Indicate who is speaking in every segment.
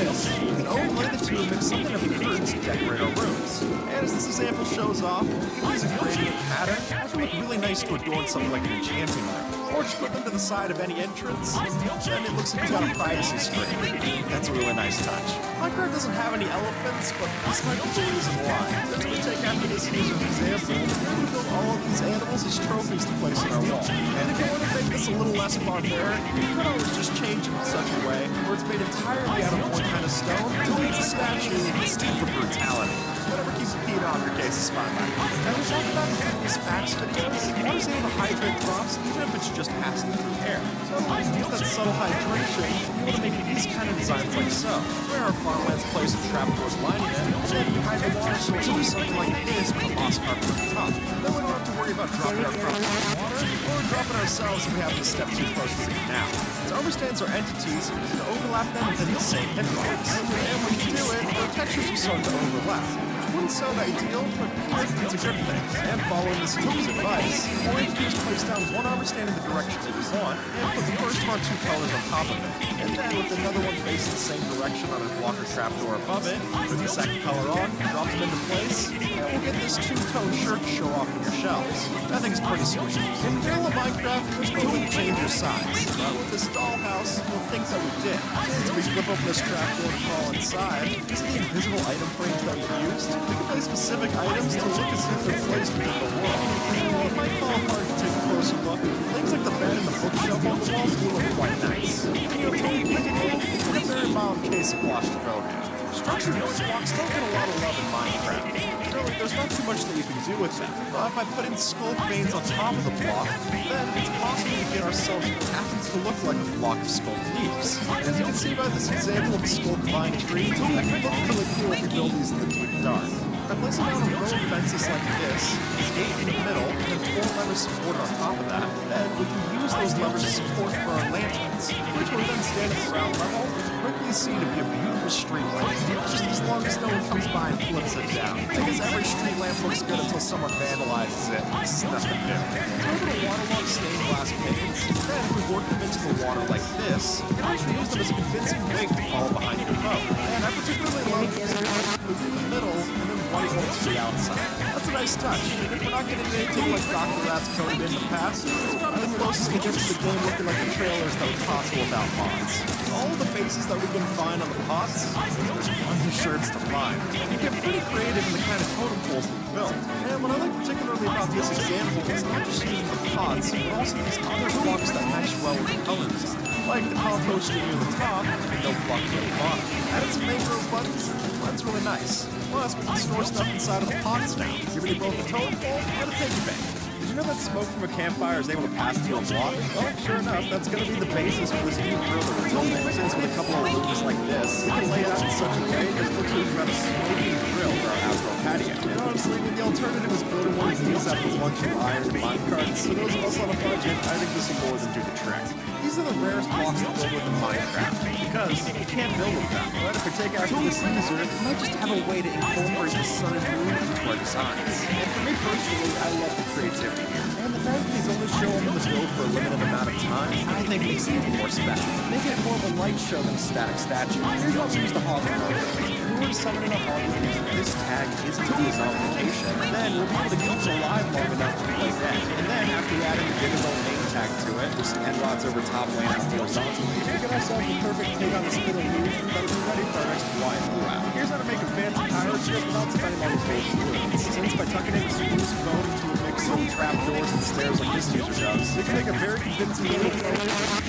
Speaker 1: is. We can overlay the two and make something of curtains to decorate our rooms. And as this example shows off, we can use a gradient pattern. That can look really nice to adorn something like an enchanting room. Or just put them to the side of any entrance, then it looks like we got a privacy screen. That's a really nice touch. Minecraft doesn't have any elephants, but this might be the reason why. Since we take after this user's example, we build all of these animals as trophies to place on our wall. And if you want to make this a little less barbaric, you could always just change it in such a way where it's made entirely out of one kind of stone until it's a statue instead for brutality. Whatever keeps the peat off your case is fine by me. Now we talked about these facts videos. Water is able to hydrate crops even if it's just passing through air. So to use that subtle hydration, you want to make these kind of designs like so. Where our farmlands place with trapdoors lining it, then you hide the water so it's do something like this with a moss carpet on the top. Then we don't have to worry about dropping our crops in the water or dropping ourselves if we have to step too close to it now. To understand our entities, we can overlap them within the same hitbox. And when you do it, the textures will start to overlap. Wouldn't sound ideal, but it's a good thing. And following this user's advice, all you have to do is place down one armor stand in the direction that you want, and put the first one or two colors on top of it. And then with another one facing the same direction on a block or trapdoor above it, put the second color on, drop them into place, and we'll get this two-tone shirt to show off in your shelves. I think it's pretty sweet. In vanilla Minecraft, there's no way to change your size. But with this dollhouse, you'll think that we did. As we flip open this trapdoor to crawl inside, these are the invisible item frames that we used. We can place specific items to look as if they're placed within the wall. It might fall apart to take a closer look. Things like the bed and the bookshelf on the walls do look quite nice. And you'll totally pick it in a very mild case of claustrophobia. Structured noise blocks don't get a lot of love in Minecraft. Really, there's not too much that you can do with them. But by putting sculk veins on top of the block, then it's possible to get ourselves what happens to look like a block of sculk leaves. As you can see by this example of a sculk vine tree, that can look really cool if you build these in the deep dark. By placing down a row of fences like this, 8 in the middle, and then 4 levers supported on top of that, then we can use those levers as support for our lanterns, which will then stand at the ground level, quickly seen to be a beautiful street lamp, just as long as no one comes by and flips it down. Because every street lamp looks good until someone vandalizes it. This is nothing new. Over the waterlogged stained glass panes, then if we work them into the water like this, you can actually use them as a convincing wing to follow behind your boat. And I particularly love this in the middle, and then white ones to the outside. That's a nice touch. And if we're not getting anything like Dr. Rat's code in the past, it's probably the closest we get to the game looking like the trailers that was possible without mods. All of the faces that we can find on the pots, there's plenty of shirts to find. You get pretty creative in the kind of totem poles that we built. And what I like particularly about this example is not just using the pots, but also these other blocks that mesh well with the colors. Like the composter near the top, and no block near the bottom. Added some macro buttons, that's really nice. Plus, we can store stuff inside of the pots now, giving you both a totem pole and a piggy bank. Did you know that smoke from a campfire is able to pass through a block? Well, sure enough, that's going to be the basis for this new grill that we're building. Since with a couple of loops like this, we can lay it out in such a way that it looks like we've got a smoking grill for our outdoor patio. And honestly, the alternative is building one of these out of a bunch of iron and minecarts. For those of us on a budget, I think this will more than do the trick. These are the rarest blocks to build with in Minecraft, because you can't build with them. But if we take after this user, we might just have a way to incorporate the sun and moon into our designs. And for me personally, I love the creativity here. And the fact that these only show up in the build for a limited amount of time, I think makes it even more special. Making it more of a light show than a static statue. Here's how we use the hog logo. If we were to summon in a hog using this tag isn't to be a zombification, then we'll be able to keep it alive long enough to play dead. And then after we add in the Digable name tag to it, with some end rods over top laying out horizontally, we get ourselves the perfect take on the spit illusion that'll be ready for our next Hawaiian luau. Here's how to make a fancy pirate ship without spending all these gold words. Since by tucking in a spruce bone into a mix of trapdoors and stairs like this user does, we can make a very convincing little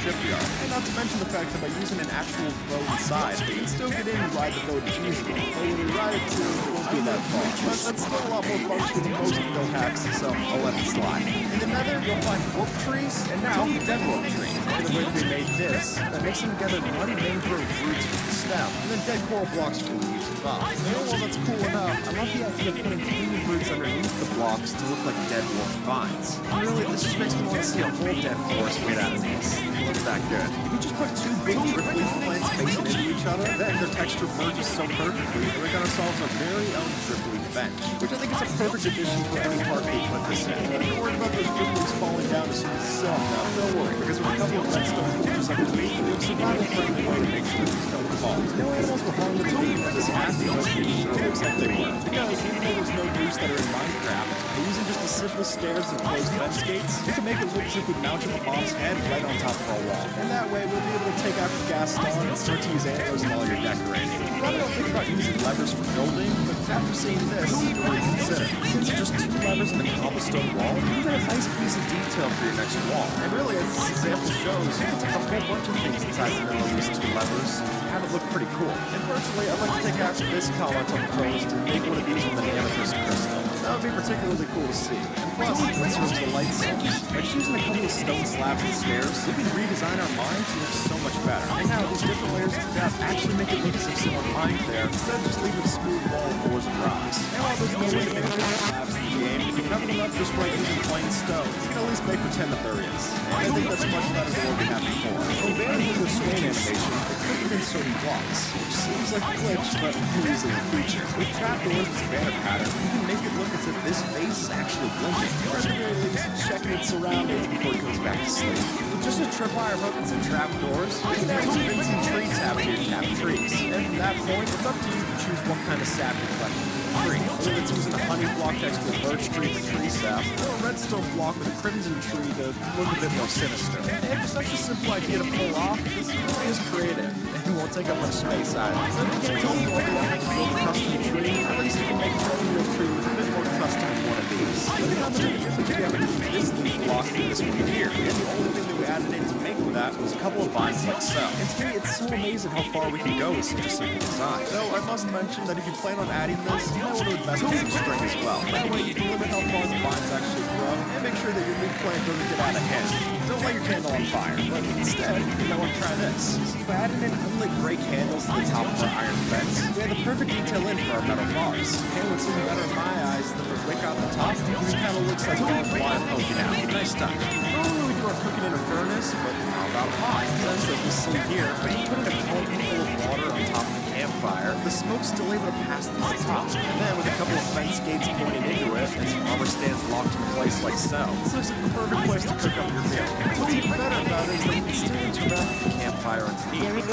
Speaker 1: shipyard. And not to mention the fact that by using an actual boat inside, we can still get in and ride the boat easily. But when we ride it too, it won't be that far. But that's still a lot more functional than most build hacks, so I'll let it slide. In the nether, you'll find wolf trees, and now dead wolf trees. And the way that we made this, by mixing together one mangrove roots with the stem, and then dead coral blocks for the leaves above. And while that's cool enough, I love the idea of putting clean roots underneath the blocks to look like dead wolf vines. And really, this just makes me want to see a whole dead forest made out of these. It looks that good. If you just put two big drip leaf plants facing into each other, then their texture merges so perfectly that we got ourselves our very own drip leaf bench, which I think is a perfect addition for any park they put this in. And if you're worried about those drip leaves falling down as soon as it's set, no, don't worry, because with a couple of redstone boulders underneath, we have a survival-friendly way to make sure these don't fall. No animals were harmed at the beam, but this active location sure looks like they were. Because even though there's no roofs that are in Minecraft, by using just the simple stairs and closed fence gates, we can make it look as if we mounted a mom's head right on top of our wall. And that way, we'll be able to take out your Gaston and start to use antlers in all your decorating. You probably don't think about using levers for building, but after seeing this, you really consider. Since it's just 2 levers and a cobblestone wall, you get a nice piece of detail for your next wall. And really, as this example shows, you can take a whole bunch of things inside the middle of these 2 levers and have it look pretty cool. And personally, I'd like to take out this collar on post and make one of these with an amethyst crystal. That would be particularly cool to see. And plus, it serves the light source. By just using a couple of stone slabs and stairs, we can redesign our mine to look so much better. And now, these different layers of depth actually make it look as if someone mined there, instead of just leaving a smooth wall of doors and rocks. And while there's no way to make different slabs in the game, if you cover them up just right using plain stone, you can at least make pretend that there is. And I think that's much better than what we had before. So vanity with swing animation, they click in certain blocks, which seems like a glitch, but really is a feature. With trapdoors and banner pattern, you can make it look as if this face is actually blinking, or at the very least, checking its surroundings before it goes back to sleep. With just a tripwire hook and some trapdoors, you can add some Vincent tree tab to your tap trees. And from that point, it's up to you to choose what kind of sap you collect from the tree. Whether it's using a honey block next to a birch tree for tree sap, or a redstone block with a crimson tree to look a bit more sinister. And for such a simple idea to pull off, this really is creative. It won't take up much space either. So if you can't tell me what you want to build a custom tree, at least you can make your own real tree with a bit more custom than one of these. Look at how much of a difference we have between this leaf block and this one here. And the only thing that we added in to make with that was a couple of vines like so. And to me, it's so amazing how far we can go with such a simple design. Though I must mention that if you plan on adding this, you might want to invest in some string as well. That way you can limit how far the vines actually grow, and make sure that your new plant doesn't get out of hand. Don't light your candle on fire, but instead, you might want to try this. See, by adding in unlit gray candles to the top of our iron fence, we have the perfect detail in for our metal bars. And what's even better in my eyes than the wick on the top, it kind of looks like a fire poking out. Nice touch. Normally we do our cooking in a furnace, but how about a pot? Since like you see here, when you put in a cauldron full of water on top of the campfire, the smoke's still able to pass through the top. And then with a couple of fence gates pointing into it, and some armor stands locked in place like so, this looks like the perfect place to cook up your meal. What's even better about it is that you can still interact with the campfire underneath.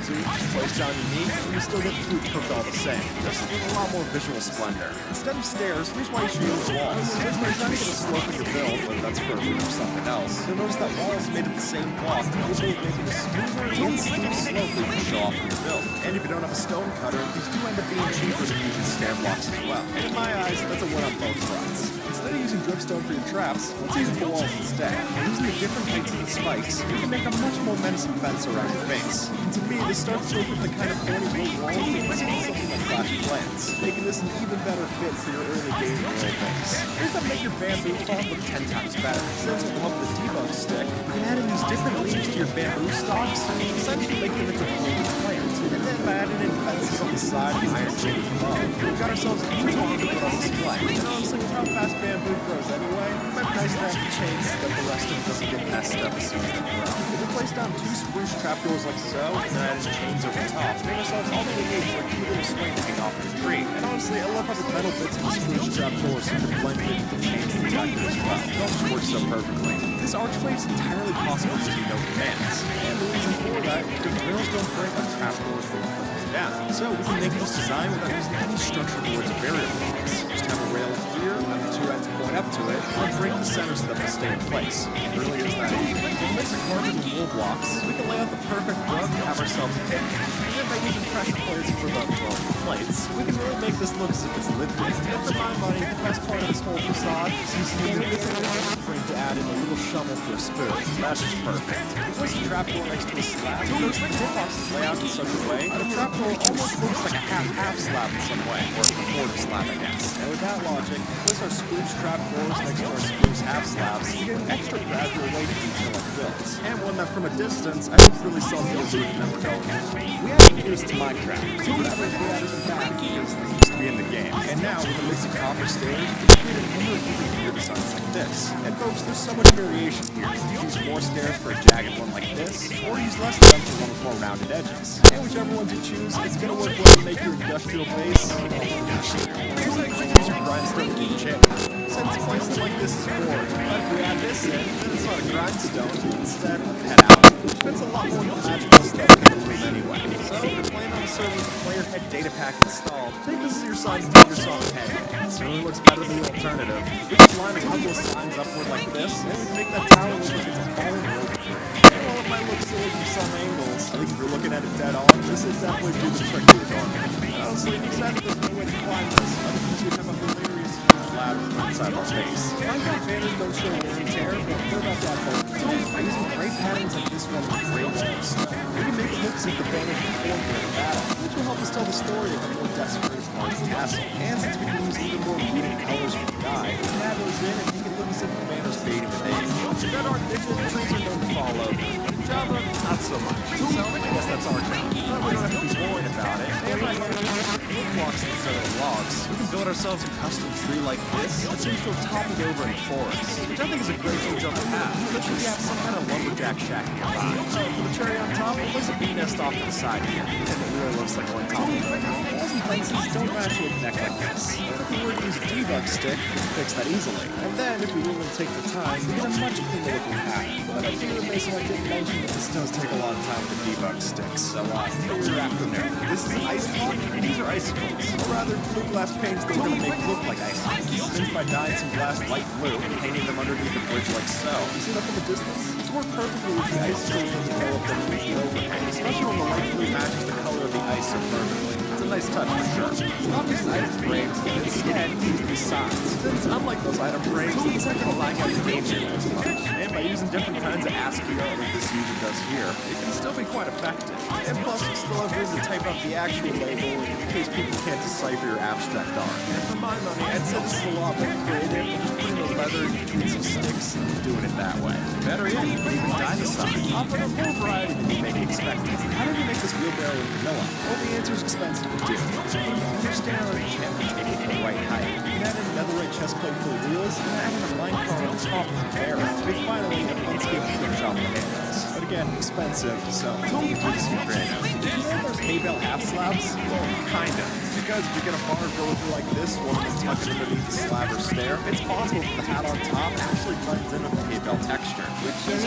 Speaker 1: So you just place down your meat, and you still get the food cooked all the same. Just with a lot more visual splendor. Instead of stairs, here's why you should use walls. If you're trying to get a slope in your build, whether that's for a roof or something else, you'll notice that wall is made of the same block, usually making a smoother and steep slope that you can show off in your build. And if you don't have a stone cutter, these do end up being cheaper than using stair blocks as well. And in my eyes, that's a win on both fronts. Instead of using dripstone for your traps, let's use the walls instead. And using the different heights of the spikes, you can make a much more menacing fence around your face. And to me, this starts to look like the kind of pointy blue walls that you see in something like Clash of Clans, making this an even better fit for your early game world base. Here's how to make your bamboo farm look 10 times better. Since with the help of the debug stick, you can add in these different leaves to your bamboo stalks, and essentially make them into floating plants. And then by adding in fences on the side and iron chains above, we've got ourselves a new farm to put on display. And honestly, with how fast bamboo grows anyway, it might be nice to have the chains so that the rest of it doesn't get messed up as soon as they grow. If we place down 2 spruce trapdoors like so, and then add in chains over top, make ourselves all the way for a cute little swing to hang off the tree. And honestly, I love how the metal bits of the spruce trapdoors seem to blend into the chains of the decorator as well. It all just works so perfectly. This archway is entirely possible using no commands. And the reason for that is because rails don't break on trapdoors when you put them down. So we can make this design without using any structure boards or barrier blocks. Just have a rail here, and the 2 ends point up to it, and then break the center so that they'll stay in place. It really is that easy. With a mix of carpet and wool blocks, we can lay out the perfect rug to have ourselves a picnic. And then by using pressure plates for the, well, plates, we can really make this look as if it's lifted. And for my money, the best part of this whole facade is using this frame to add in a little shovel for a spoon. That's just perfect. We place a trapdoor next to a slab. Notice the hitboxes lay out in such a way that a trapdoor almost looks like a half slab in some way, or a quarter slab, I guess. And with that logic, we place our spruce trapdoors next to our spruce half slabs to get an extra gradual way to detail our builds. And one that from a distance, I hope really sells the illusion that we're going for. We added gears to Minecraft, so whatever we added in back gears that used to be in the game. And now, with a mix of copper stairs, we can create a number of different gear designs like this. And folks, there's so much variation here. You can use more stairs for a jagged one like this, or use less of them for one with more rounded edges. And whichever ones you choose, it's going to work well to make your industrial base industrial. Here's how you can use your grindstone to keep chip. Since places like this is bored, but if we add this in, then it's not a grindstone, instead a pet out, which fits a lot more into the magical stuff in the room anyway. So server with the player head data pack installed, take this as your sign to give yourself a head. It certainly looks better than the alternative. We can line a couple of signs upward like this, and we can make that tower look like it's a fallen rope bridge. And while it might look silly from some angles, I think if you're looking at it dead on, this would definitely do the trick to the door. Honestly, if you decided there's no way to climb this, I think you should have a hilarious ladder inside our base. Minecraft banners don't show wear and tear, but they're about that whole by using great patterns like this one with rail chips. We can make it look as if the banners performed during a battle, which will help us tell the story of a more desperate part of the castle. And since we can use even more muted colors for the dye, we can add those in and make it look as if the banner's fading with age. That art digital trees are known to fall over. Java, not so much. So I guess that's our job. But we don't have to be worried about it. And by wood blocks instead of logs, we can build ourselves a custom tree like this that seems to have toppled over in forest, which I think is a great thing to have. Let's say you have some kind of lumberjack shack nearby. So for the cherry on top, we'll place a bee nest off to the side here. And it really looks like one top of it. Walls and fences don't match with a neck like this. And if we were to use a debug stick, we can fix that easily. And then, if we really take the time, we get a much cleaner looking pattern. But I figured based on what I didn't mention, this does take a lot of time with debug sticks. So, for your afternoon, this is an ice block, and these are icicles. Or rather, blue glass paints that we're going to make look like icicles. Finished by dyeing some glass light blue and painting them underneath the bridge like so. You see that from a distance? It's worked perfectly with the icicles that developed underneath the overhang, especially when the light blue matches the color of the ice so perfectly. It's a nice touch for sure. Not just item frames, but instead use these signs. Since unlike those item frames, these aren't going to lag out the game here as much. And by using different kinds of ASCII art like this user does here, it can still be quite effective. And plus, we still have room to type up the actual label in case people can't decipher your abstract art. And for my money, I'd say this is a lot more creative than just putting the leather in between some sticks and doing it that way. Better yet, you can even dye the sign. Offering a full variety than you may be expecting. How do we make this wheelbarrow in vanilla? Well, the answer is expensive to do. So understand our enchantment table for the right height. You can add in a netherite chest plate for the wheels, and add in a minecart on top of the barrel. And finally, a unscaped finish off the handles. But again, expensive, so totally please be creative. Do you know those hay bale half slabs? Well, kind of. Because if you get a bar villager like this, one can tuck it underneath the slab or stair, it's possible that the hat on top actually blends in with the hay bale texture, which is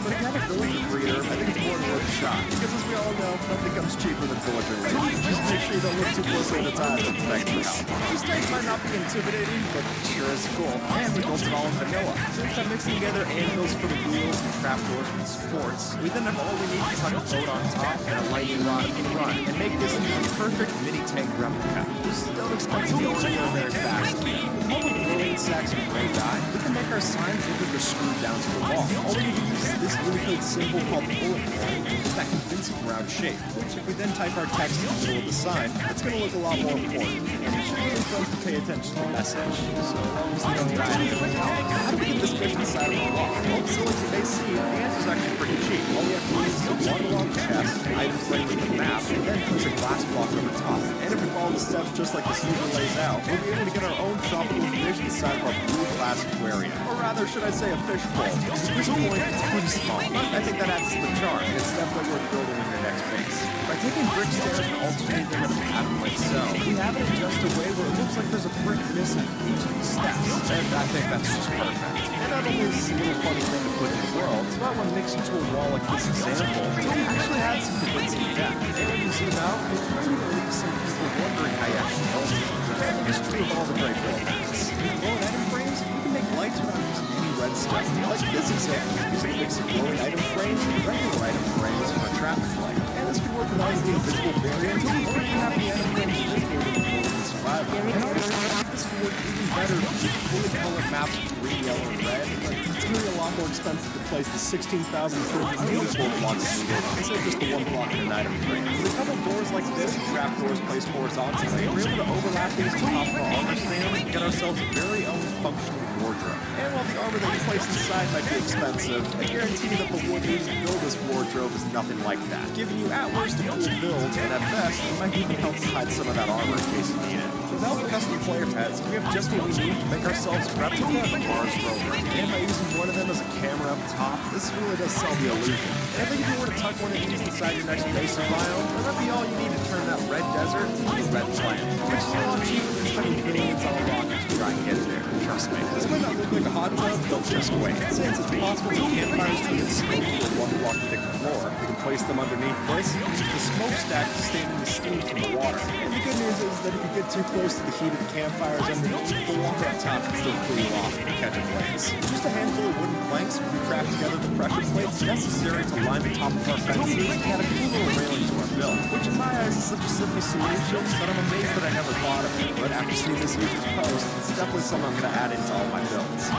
Speaker 1: but if you have a villager breeder, I think it's more than worth a shot. Because as we all know, nothing comes cheaper than villager labor. Just make sure you don't look too close at a time, and thanks for help. These tanks might not be intimidating, but sure is cool. And we built it all in vanilla. Since I'm mixing together anvils for the wheels and trapdoors for the supports, we then have all we need to tuck a boat on top and a lightning rod for the run, and make this into a perfect mini tank replica. Just don't expect to go anywhere very fast. With all the brilliant sacks of gray dye, we can make our signs look like they're screwed down to the wall. All we need to use is this Unicode symbol called the bullet point with that convincing round shape, which if we then type our text in the middle of the sign, it's going to look a lot more important. And it should really fun to pay attention to the message. So long as you don't die. How do we get this fish inside of the wall? Well, so as you may see, the answer is actually pretty cheap. All we have to do is waterlog the chest, item frame with the map, and then place a glass block over top. And if we follow the steps just like this user lays out, we'll be able to get our own tropical fish inside of our blue glass aquarium. Or rather, should I say a fish bowl. At this point, it's pretty small, but I think that adds to the charm, and it's definitely worth building in your next base. By taking brick stairs and alternating them with a pattern like so, we have it in just a way where it looks like there's a brick missing from each of these steps. And I think that's just perfect. And not only is this a little funny thing to put in the world, it's not when mixed into a wall like this example, it actually adds some convincing depth. And when you zoom out, it really leaves some people wondering how you actually built it. And it's true of all the great buildings. With glowing item frames, you can make lights without using any red stuff. Like this example, using a mix of glowing item frames and regular item frames for a traffic light. And this could work with either the invisible variant, or you can have the item frames visible in the survival. And honestly, this could work even better with fully colored maps of green, yellow, and red, but it's really a lot more expensive to place the 16,300 uniform blocks needed instead of just the one block in an item frame. With a couple doors like this and trapdoors placed horizontally, we're able to overlap these to top of our armor stand and get ourselves a very own functional wardrobe. And while the armor that you place inside might be expensive, I guarantee you that the wood used to build this wardrobe is nothing like that, giving you at worst a cool build, and at best, it might even help hide some of that armor in case you need it. Without the custom player pets, we have just what we need to make ourselves a replica of a Mars rover. And by using one of them as a camera up top, this really does sell the illusion. And I think if you were to tuck one of these inside your next base biome, and that'd be all you need to turn that red desert into a red planet, which is a lot cheaper than spending billions on a rocket to try and get there. Trust me. This might not look like a hot tub, but just wait. Since it's possible for campfires to get smoke with one block thick floor, we can place them underneath this, use the smokestack to stand in the steam from the water. And the good news is that if you get too close to the heat of the campfires underneath, the water on top can still cool you off and catch a blaze. Just a handful of wooden planks, we craft together the pressure plates necessary to line the top of our fences and add a cool little railing to our build, which in my eyes is such a simple solution that I'm amazed that I never thought of it. But after seeing this user's post, it's definitely something I'm going to add into all my builds.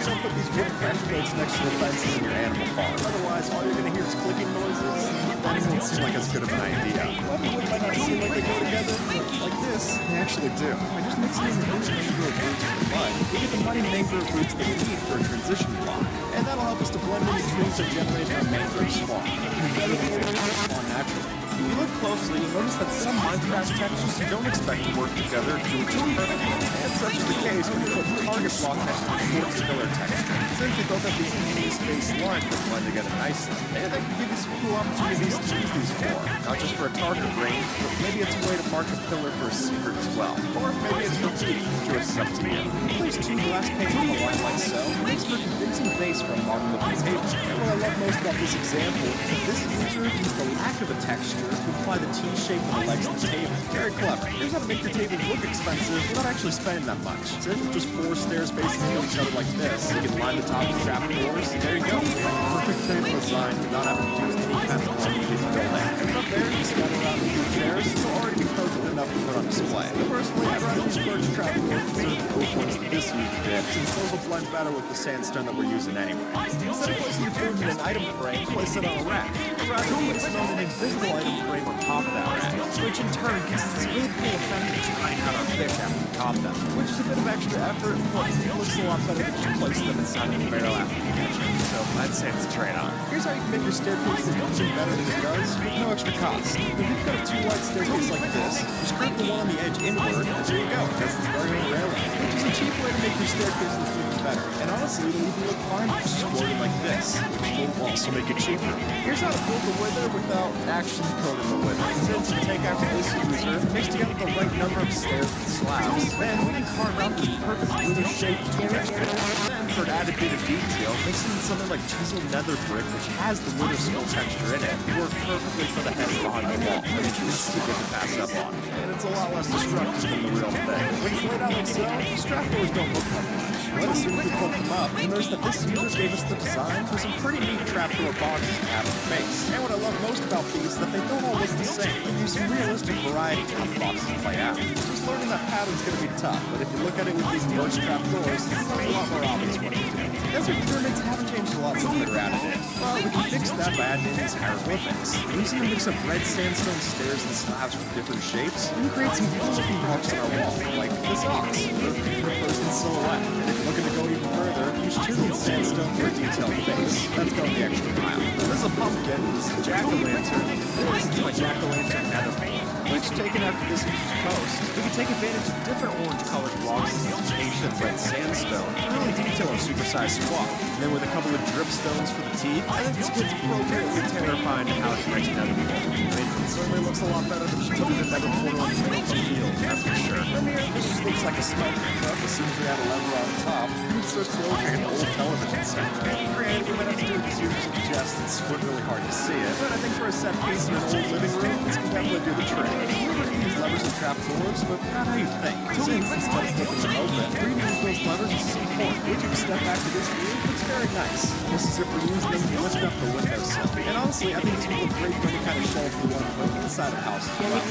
Speaker 1: Don't put these wooden pressure plates next to the fences in your animal farm. Otherwise, all you're going to hear is clicking noises. That doesn't seem like as good of an idea. Well, the wood might not seem like they go together, but like this, they actually do. By just mixing in the roots mangrove roots with the mud, we get the muddy mangrove roots that we need for a transition block. And that'll help us to blend in the trees that generate our mangrove swamp. Better than what we spawn naturally. If you look closely, you'll notice that some Minecraft textures you don't expect to work together do it just perfectly. And such is the case when you put the target block next to the quartz pillar texture. Since they both have these evenly spaced lines that blend together nicely, and they can give you some cool opportunities to use these for. Not just for a target range, but maybe it's a way to mark a pillar for a secret as well. Or maybe it's for cheating, which is up to you. Place two glass panes on the line like so, and makes for a convincing base for a modern looking table. And what I love most about this example is that this user used the lack of a texture to apply the T shape on the legs of the table. Very clever. Here's how to make your table look expensive without actually spending that much. So if you just 4 stairs facing each other like this, you can line the top of the trap doors. There you go. Perfect table design without having to use any kind of complicated building. And up there, you scatter around the 2 chairs. It's already perfect enough to put on display. Personally, I'd rather use birch trap doors instead of the oak ones that this user did, since those will blend better with the sandstone that we're using anyway. Instead of placing your food in an item frame, place it on a rack. Or rather, place it on an invisible item frame on top of that rack, which in turn gives us this really cool effect of trying out our fish after we caught them, which is a bit of extra effort, but it looks a lot better than just placing them inside of the barrel after you catch them. So I'd say it's a trade-off. Here's how you can make your staircase look even better than it does with no extra cost. If you've got a 2-wide staircase like this, just crank the one on the edge inward, and there you go. That's the barrier railing, which is a cheap way to make your staircase look even better. And honestly, it'll even look fine if it's just boarded like this, which will also make it cheaper. Here's how to build the wither without actually building the wither. Since you take after this user, mix together the right number of stairs and slabs, then we can carve out the perfect wither shape texture. Then, for an added bit of detail, mix in something like chiseled nether brick, which has the wither skull texture in it, work perfectly for the heads behind the wall, which is too good to pass up on. And it's a lot less destructive than the real thing. When it's laid out like so, these trapdoors don't look like much. But as soon as we pull them up, you notice that this user gave us the design for some pretty neat trapdoor boxes to have in the base. And what I love most about these is that they don't all look the same. They use some realistic variety to how the boxes play out. Just learning that pattern's going to be tough, but if you look at it with these birch trapdoors, it's a lot more obvious what to do. Desert pyramids haven't changed a lot since they were added in, but we can fix that by adding in these hieroglyphics. Using a mix of red sandstone stairs and slabs with different shapes, we can create some cool looking marks on our wall, like this ox, or a person's silhouette. And if you're looking to go even further, use chiseled sandstone for a detailed face. That's going the extra mile. This is a pumpkin, this is a jack-o'-lantern, and this is my jack-o'-lantern nether paint. Which, taken after this user's post, we can take advantage of different orange-colored blocks and ancient red sandstone to really detail our supersized squat. And then with a couple of dripstones for the teeth, I think this kid's appropriately terrifying to how it breaks nether portal. I mean, it certainly looks a lot better than just putting a nether portal in the middle of the field, that's for sure. From here, this just looks like a smelting cup as soon as we add a lever on top. It starts to look like an old television set. Granted, we might have to do what this user suggests, it's really hard to see it, but I think for a set piece in an old living room, this can definitely do the trick. You can use levers and trapdoors, but not how you think. Since instead of flipping them open, we can use those levers as support, which if you step back to this view, looks very nice. This is if we use them to lift up the windowsill. And honestly, I think this would look great for any kind of shelf we want to put inside a house as well.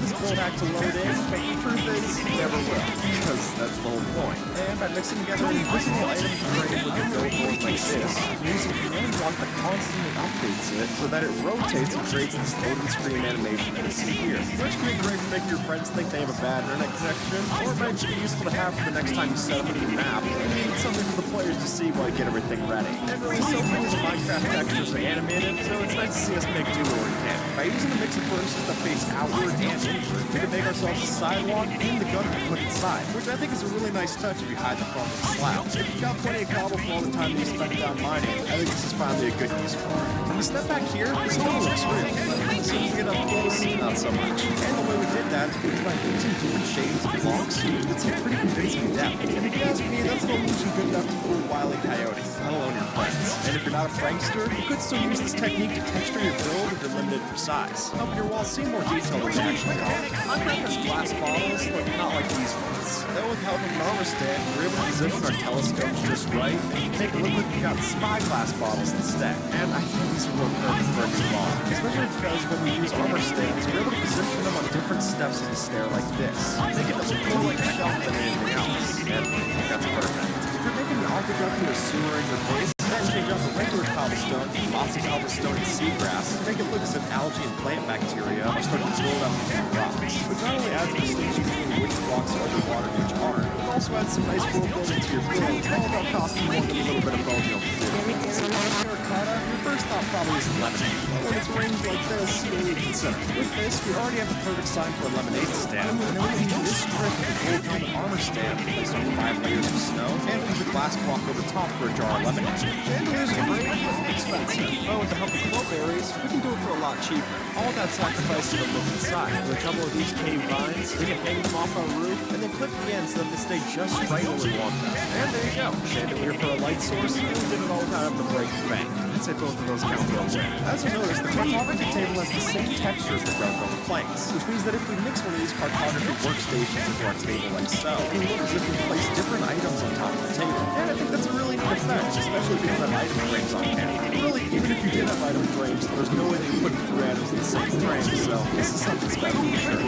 Speaker 1: This pull back to load in, but the truth is, you never will, because that's the whole point. And by mixing together an invisible item frame with a go board like this, we're using a command block that constantly updates it so that it rotates and creates this loading screen animation that you see here. Which can be great for making your friends think they have a bad internet connection, or it might just be useful to have for the next time you set up a new map, and you need something for the players to see while you get everything ready. And really, so many of the Minecraft textures are animated, so it's nice to see us make do where we can. By using a mix of furnaces that face outward and inward, we can make ourselves a sidewalk and the gutter to put inside, which I think is a really nice touch if you hide the front with a slab. If you've got plenty of cobble for all the time you spend down mining, I think this is finally a good use for it. When we step back here, this still looks real, but as soon as we get up close, not so much. And the way we did that is we tried using different shades of blocks, so you get some pretty convincing depth. And if you ask me, that's an illusion good enough to fool Wile E. Coyote, let alone your friends. And if you're not a prankster, you could still use this technique to texture your build if you're limited for size. Help your walls seem more detailed than they actually are. Minecraft has glass bottles, but not like these ones. Though with help of an armor stand, we're able to position our telescopes just right, and take a look like we got spyglass bottles instead. And I think these will work perfect for a new wall, especially because when we use armor stands, we're able to position them on different steps of the stair like this, making them look more like a shelf than anything else. And I think that's perfect. If you're making an aqueduct to a sewer in your place, then change out the regular cobblestone to mossy cobblestone and seagrass to make it look as if algae and plant bacteria are starting to build up into the rocks, which not only adds a distinction between which blocks are underwater and which aren't, but also adds some nice world building to your build, all about costing more than a little bit of bone you'll do. So terracotta, your first thought probably is lemonade, but when it's arranged like this, you'll need to consider. With this, we already have the perfect sign for a lemonade stand, and we're going to do this trick with a gold helmet armor stand placed on 5 layers of snow, and leave a glass block over top for a jar of lemonade. Chandeliers are great, but expensive. But with the help of crowberries, we can do it for a lot cheaper. All that sacrifice to the look inside. With a couple of these cave vines, we can hang them off our roof, and then clip the ends so that they stay just right where we want them. And there you go. Chandelier for a light source, and we did it all without having to break the bank. I'd say both of those count real well. As you'll notice, the cartography table has the same texture as the ground-level planks, which means that if we mix one of these cartography workstations into our table like so, it will look as if we place different items on top of the table. And I think that's a really neat effect, especially if you have item frames on camera. Really, even if you did have item frames, there's no way that you put 3 items in the same frame, so this is something special for sure.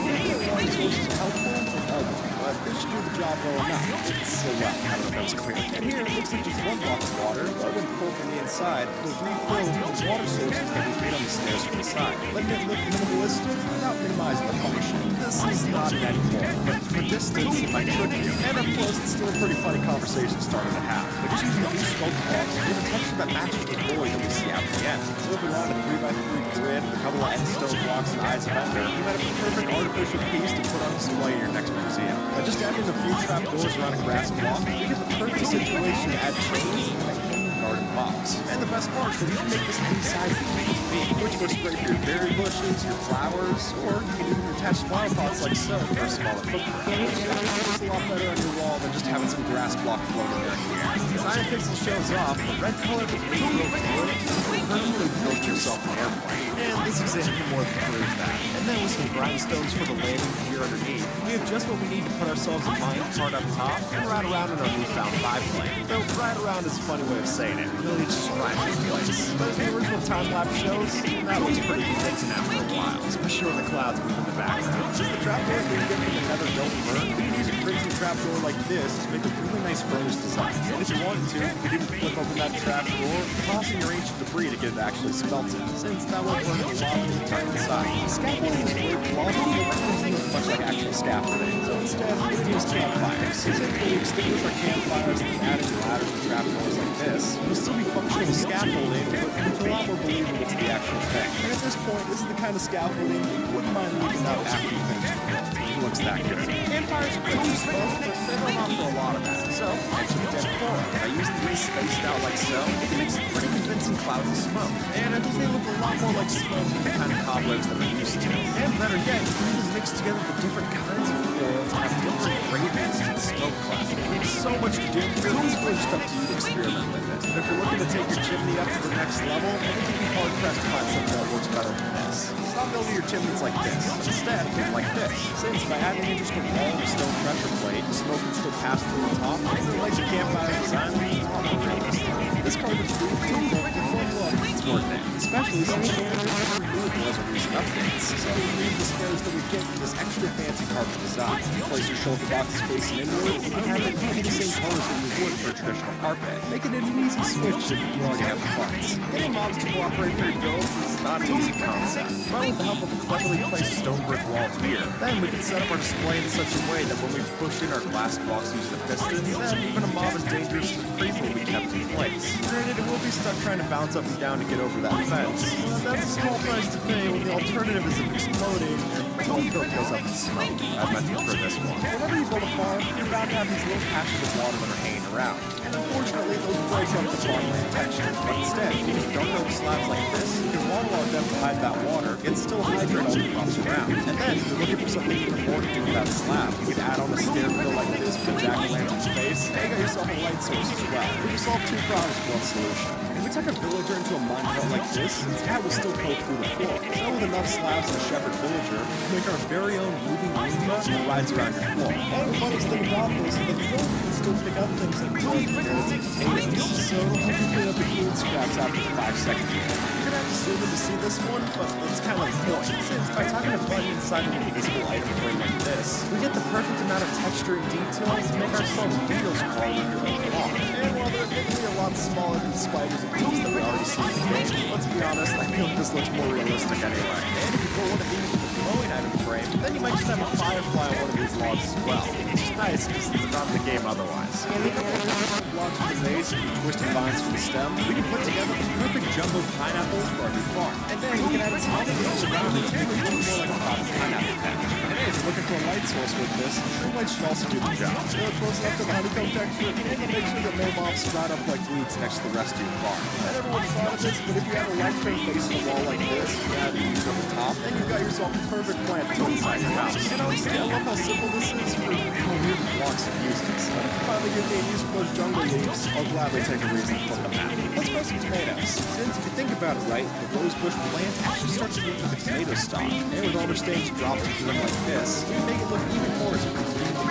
Speaker 1: Water sources are helpful and ugly, but this should do the job well enough. It's so well, I don't know if that was clear. And here, it looks like just one block of water, but when pulled from the inside, it was refilled with the water sources that we made on the stairs from the side, letting it look minimalistic without minimizing the function. This is not an anymore, but for distance, it might trick you. And up close, it's still a pretty funny conversation starting to have. But just using these sculpt blocks, we have a texture that matches the void that we see out the end. So if we wanted a 3x3 grid with a couple of endstone blocks and eyes of ender, you might have a perfect artificial piece to put on display in your next museum. By just adding a few trapdoors around a grass block, you get the perfect situation to add chains and a hanging garden box. And the best part is that you can make this any size you need it to be, which works great for your berry bushes, your flowers, or you can even attach flower pots like so for a smaller footprint. It's a lot better on your wall than just having some grass block floating there in the air. As Iron Pixel shows off, the red color that you built wood, you permanently built yourself an airplane. And this example more than proves that. And then with some grindstones for the landing gear underneath, we have just what we need to put ourselves a mine cart up top and ride around in our newfound biplane. Though ride around is a funny way of saying it. Really just ride this place. But as the original time-lapse shows, that looks pretty convincing after a while, especially when the clouds move in the background. Since the trapdoors we get from the nether don't burn, we can use a crazy trapdoor like this to make a really nice furnace design. And if you wanted to, you could even flip open that trapdoor, tossing your ancient debris to get it actually smelted, since that would burn a lot of the time inside. Scaffolding is great quality, but it doesn't look much like actual scaffolding, so instead we would use campfires. Simply extinguish our campfires and add in ladders and trapdoors like this. It will still be functional scaffolding, but it's a lot more believable to the actual thing. And at this point, this is the kind of scaffolding that you wouldn't mind leaving up after you finish the build. It looks that good. Campfires are great for smoke, but they don't offer a lot of that. So, actually the dead core. By using these spaced out like so, it can make some pretty convincing clouds of smoke. And I think they look a lot more like smoke than the kind of cobwebs that we're used to. And better yet, you can even mix together the different kinds of coal to have different gradients to the smoke cloud. There's so much to do, but it's really just up to you to experiment with it. And if you're looking to take your chimney up to the next level, I think you'd be hard-pressed to find something that works better than this. Stop building your chimneys like this. Instead, do it like this. Since by adding in just a wall of stone pressure plate, the smoke can still pass through the top, and it lights your campfire design a lot more realistic. This carpet's really difficult to fun look. It's more advanced, especially since every vehicle has a recent updates. So we need the spares that we get for this extra fancy carpet design.
Speaker 2: side. Place your shoulder boxes facing inward, and you have it be the same colors that you would for a traditional carpet, making it an easy switch if you already have the parts.
Speaker 1: Getting mobs to cooperate for your builds is not an easy concept, but with the help of a cleverly placed stone brick wall here, then we can set up our display in such a way that when we push in our glass blocks using the pistons, then even a mob as dangerous as a creep will be kept in place. Granted, it will be stuck trying to bounce up and down to get over that fence, but that's a small price to pay when the alternative is exploding and the whole build goes up in smoke. I meant for this one.
Speaker 2: Whenever you build a farm, you're bound to have these little patches of water that are hanging around. And unfortunately, those break up the farmland texture. But instead, if you don't build slabs like this, you can waterlog them to hide that water, and still hydrate all the crops around. And then, if you're looking for something even more to do with that slab, you can add on a stair fill like this with a jack-o'-lantern's face, and you got yourself a light source as well. You can solve two problems with one solution. If we take a villager into a minecart like this, his cat will still poke through the floor. So with enough slabs and a shepherd villager, we can make our very own moving Roomba that rides around your floor. And the funniest thing about this is that the villager can still pick up things like wood, carrots, and potatoes. So it'll help you clean up the food scraps after 5 seconds.
Speaker 1: You're gonna have to zoom in to see this one, but it's kind of the point. Since by typing a button inside of an invisible item frame like this, we get the perfect amount of texture and detail to make ourselves Windows crawling under our block. And while they're admittedly a lot smaller than the spiders and bees that we already see in the game, let's be honest, I feel like this looks more realistic anyway. And if you put one of these with a glowing item frame, then you might just have a firefly on one of these logs as well. Which is nice because it's not in the game otherwise.
Speaker 2: And with a couple of different blocks from the base and twisted vines from the stem, we can put together the perfect jumbo pineapples for our new farm. And then we can add small details around it to make it look more like a proper pineapple patch. And hey, if you're looking for a light source with this, string light should also do the job. So close enough to the honeycomb texture, and to make sure that no mobs sprout up like weeds next to the rest of your farm. I never would have thought of this, but if you have a light frame facing a wall like this, you add leaves over the top, then you've got yourself a perfect plant to put inside your house. And honestly, I love how simple this is for how weird blocks of uses. But if you finally get the use for those jungle leaves, I'll gladly take a reason to put them out. Let's grow some tomatoes. Since if you think about it right, the rosebush plant actually starts to look like a tomato stalk. And with all their stages dropped into them like this, you can make it look even more as if it's being on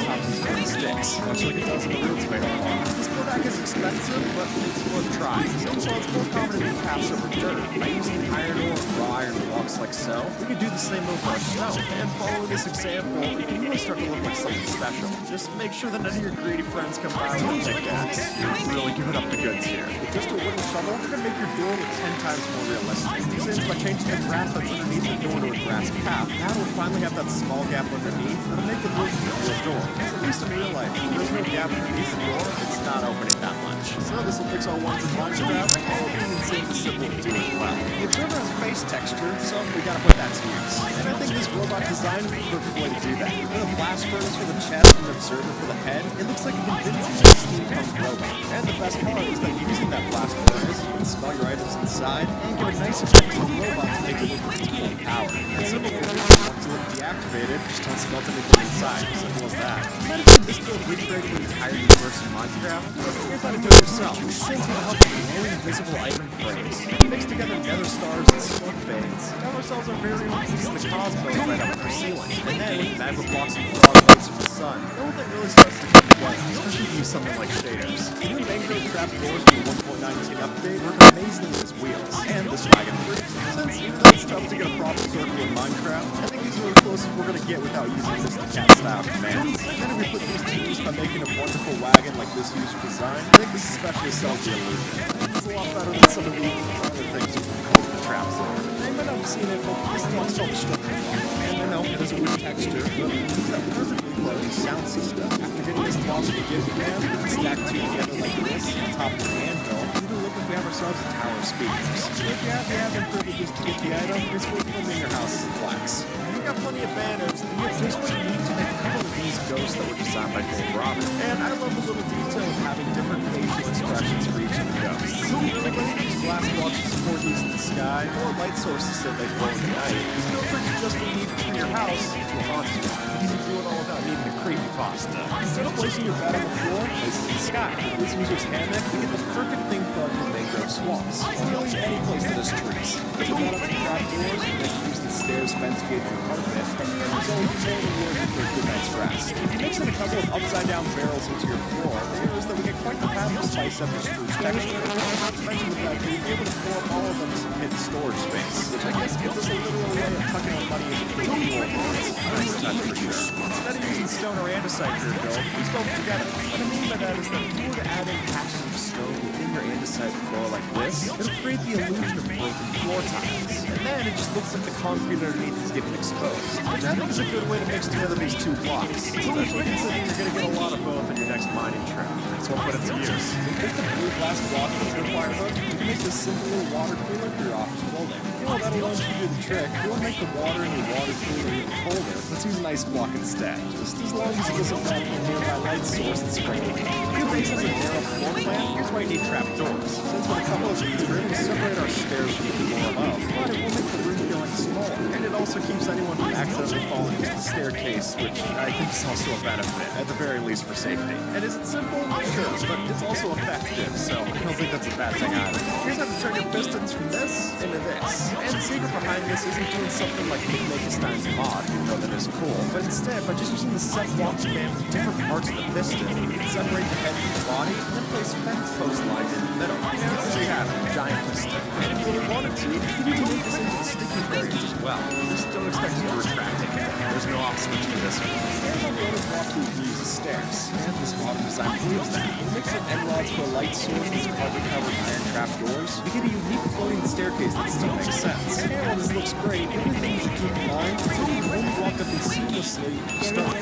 Speaker 2: top of these green sticks, much like it does in the real tomato farm.
Speaker 1: This build-back is expensive, but it's worth trying. So it's more common to pass over dirt. By using iron ore or raw iron blocks like so, we can do the same over our snow. And following this example, you can really start to look like something special. Just make sure that none of your greedy friends come by with a pickaxe. You're really giving up the goods here.
Speaker 2: With just a wooden shovel, we're going to make your door look 10 times more realistic. Since by changing the grass that's underneath the door to a grass path, now we'll finally have that small gap underneath that'll make the door into a door. At least in real life, if there's no gap underneath the door, it's not opening that much. So this will fix our ones and Minecraft, all being insanely simple to do as well. The observer has face texture, so we gotta put that to use. And I think this robot design is the perfect way to do that. With a blast furnace for the chest and an observer for the head, it looks like a convincing steampunk robot. And the best part is that using that blast furnace, you can smell your items inside and get a nice effect to the robot to make it look like it's fully powered. And similarly, once it deactivated, just don't smelt anything inside. Simple as that. You might have seen this build recreate the entire universe in Minecraft, but here's how to do it yourself. Since with the help of no invisible item frames, we mix together nether stars and smoke veins, have ourselves our very own piece of the cosmos right up in our ceiling. And then with magma blocks and frog lights from the sun, the whole thing really starts to come together, especially if you use something like shaders. The new mango trap doors from the 1.19 update work amazingly as wheels, and this wagon bridge. Since even though it's tough to get a proper circle in Minecraft, I think these are the closest we're going to get without using this cat style commands. And then if we put these to use by making a wonderful wagon like this user design, I think this especially sells the illusion. It's a lot better than some of the other things you can code the traps on. You might not have seen it, but this one's called structure. And I know it has a weird texture, but it's that perfectly closed sound system. After hitting this box with the give command, we can stack two together like this on top of the anvil. We look like we have ourselves a tower of speakers. If you have the avid privileges to get the item, it's worth living in your house as a flex.
Speaker 1: We got plenty of banners, and you have just what you need to make a couple of these ghosts that were designed by Dave Robin. And I love the little detail of having different facial expressions for each of the ghosts. So like let's use glass blocks to support these in the sky, or light sources so they glow in the night. Feel free to just need to turn your house into a haunted one. You can do it all without needing a creepypasta.
Speaker 2: Instead of placing your bed on the floor, place it in the sky. With this user's hammock, we get the perfect thing for our mangrove swamps. Really any place that has trees. Put that up to trap doors, and then use the stairs, fence gates, and carpet, and the end result is only working for a good night's rest. If you mix in a couple of upside-down barrels into your floor, the air is that we get quite the pattern to spice up your spruce texture. Not to mention the fact that you'll be able to pour all of them in some hidden storage space, which I guess gives us a literal way of tucking our money into the floor. Nice touch. sense for sure. Instead of using stone or andesite for your build, use both together. What I mean by that is that if you were to add in patches of stone within your andesite floor like this, it'll create the illusion of broken floor tiles. And then it just looks like the concrete underneath is getting exposed, which I think is a good way to mix together these two blocks, especially considering you're going to get a lot of both in your next mining trip. So I'll put it to use. With just a blue glass block with a fire hook, you can make this simple little water cooler for your office building. You know, that alone should do the trick. If you want to make the water in your water cooler even colder, let's use an ice block instead. Just as long as it doesn't melt the nearby light source that's sprinkling. If your base has a narrow floor plan, here's why you need trap doors. Since with a couple of these, we're able to separate our stairs from the floor above, but it will make the room feel like smaller. And it also keeps anyone from accidentally falling into the staircase, which I think is also a benefit, at the very least for safety. And is it simple? Sure, but it's also effective, so I don't think that's a bad thing either. Here's how to turn your pistons from this into this. And the secret behind this isn't doing something like Stein's mod, even though that is cool, but instead, by just using the set block command for different parts of the piston, you can separate the head from the body, and then place fence post lines in the middle. And there you have it, a giant piston. And if you really wanted to, you could even make this into the sticky variant as well. Just don't expect it to retract it. There's no off switch for this one. And on the other block, we use the stairs. And this modern design proves that. With a mix of end rods for a light source and some carbon-covered iron trap doors, we get a unique floating staircase that still makes sense. And while this looks great, everything you should keep in mind is that you can only walk up these seamlessly start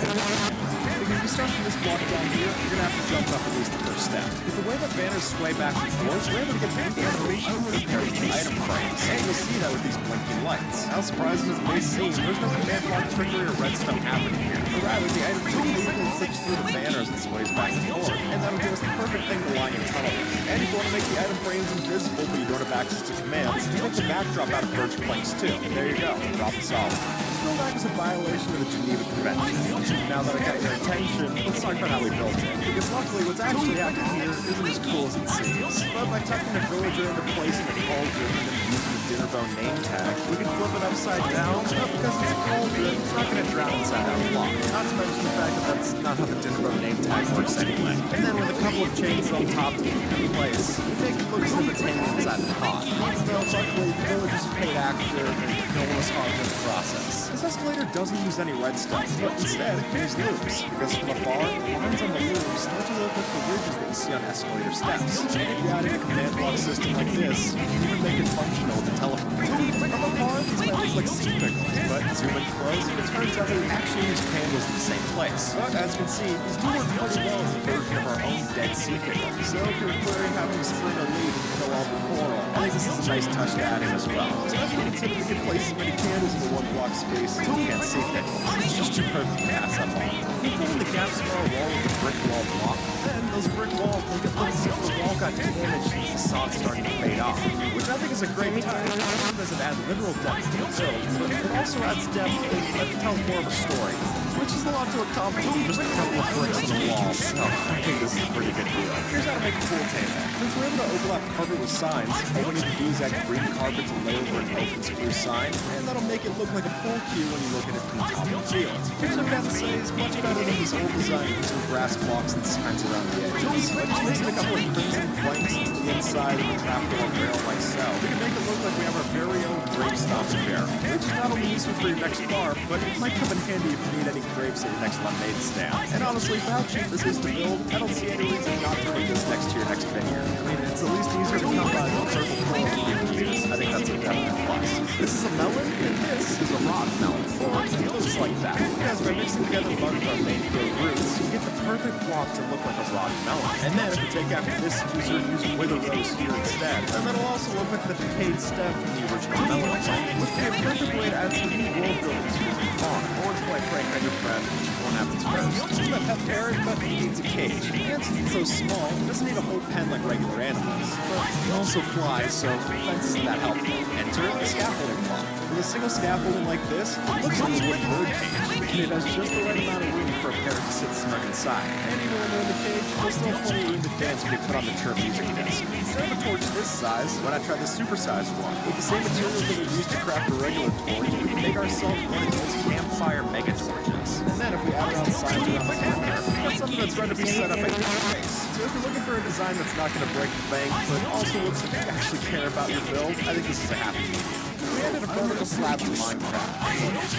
Speaker 2: because if you start from this block down here, you're going to have to jump up at least the first step. With the way that banners sway back and forth, we're able to get new animation compared to the item frames. And you'll see that with these blinking lights. How surprising as it may seem, there's no command block trickery or redstone happening here. But rather, the item completely flips through the banners and sways back and forth. And that'll give us the perfect thing to line in tunnel with. And if you want to make the item frames invisible but you don't have access to commands, you make the backdrop out of birch planks too. And there you go, drop it solid. That is a violation of the Geneva Convention. Now that I got your attention, let's talk about how we built it. Because luckily, what's actually happening here isn't as cool as it seems. But by tucking a villager into place in a cauldron and then using the dinner bone name tag, we can flip it upside down, but because it's a cauldron, it's not going to drown inside our block. Not to mention the fact that that's not how the dinner bone name tag works anyway. And then with a couple of chains on top to keep it in place, we make it look as if it's hanging inside the pot. Even though, luckily, the villagers paid actor and no one was harmed in the process. This escalator doesn't use any redstone, but instead it uses loops, because from afar, lines on the loops start to look like the ridges that you see on escalator steps. And if you add in a command block system like this, you can even make it functional with the telephone. From afar, these might look like sea pickles, but zoom in close, it turns out that we actually use candles in the same place. But as you can see, these do work pretty well as a version of our own dead sea pickle. So if you're clearing having to spring a lead and kill all the coral, I think this is a nice touch to add in as well. Especially considering we can place as many candles in the one block space as you can't see pickles. It's just too perfect to pass up on. If we fill in the gaps in our wall with a brick wall block, then those brick walls make it look as if the wall got damaged and the facade starting to fade off, which I think is a great touch. Not only does it add literal depth to the build, but it also adds depth that tells more of a story, which is a lot to accomplish with just a couple of bricks in the wall, so I think this is a pretty good deal. Here's how to make a cool table. Since we're able to overlap carpet with signs, all we need to do is add green carpet to lay over an open spruce sign, and that'll make it look like a pool cue when you look at it from the top of the field. Here's what I've got to say is much better than this old design using grass blocks and signs around the edges. By just mixing a couple of crimson planks into the inside of the trapdoor rail like so, we can make it look like we have our very own grave stomping bear, which is not only useful for your next farm, but it might come in handy if you need any graves at your next lemonade stand. And honestly, for how cheap this is to build, I don't see any reason not to put this next to your next vineyard. I mean, it's at least easier to come by than purple plants you can use. I think that's a definite plus. This is a melon, and this is a rock melon. Or it looks like that. Because by mixing together part of our main growth roots, you get the perfect block to look like a rock melon. And then if you take after this user and use wither rose here instead, then it'll also look like the decayed stem from the original melon plant, which would be a perfect way to add some new world buildings using farm. Or to quite frank on your friend, which won't have its first. It's a pet parrot, but it needs a cage. And since it's so small, it doesn't need a whole pen like regular animals. But it also flies, so the fence isn't that helpful. Enter the scaffolding block. With a single scaffolding like this, it looks like a wooden bird cage. And it has just the right amount of room for a parrot to sit snug inside. And even when they're in the cage, there's still plenty of room to dance when you put on the chirp music disc. Instead of a torch this size, why not try the supersized one? With the same materials that we used to craft a regular torch, we can make ourselves one of those campfire mega torches. And then if we add on signs around the corner, we got something that's ready to be set up at your face. So if you're looking for a design that's not going to break the bank, but also looks like you actually care about your build, I think this is a happy medium. We added a permanent typical slabs in Minecraft.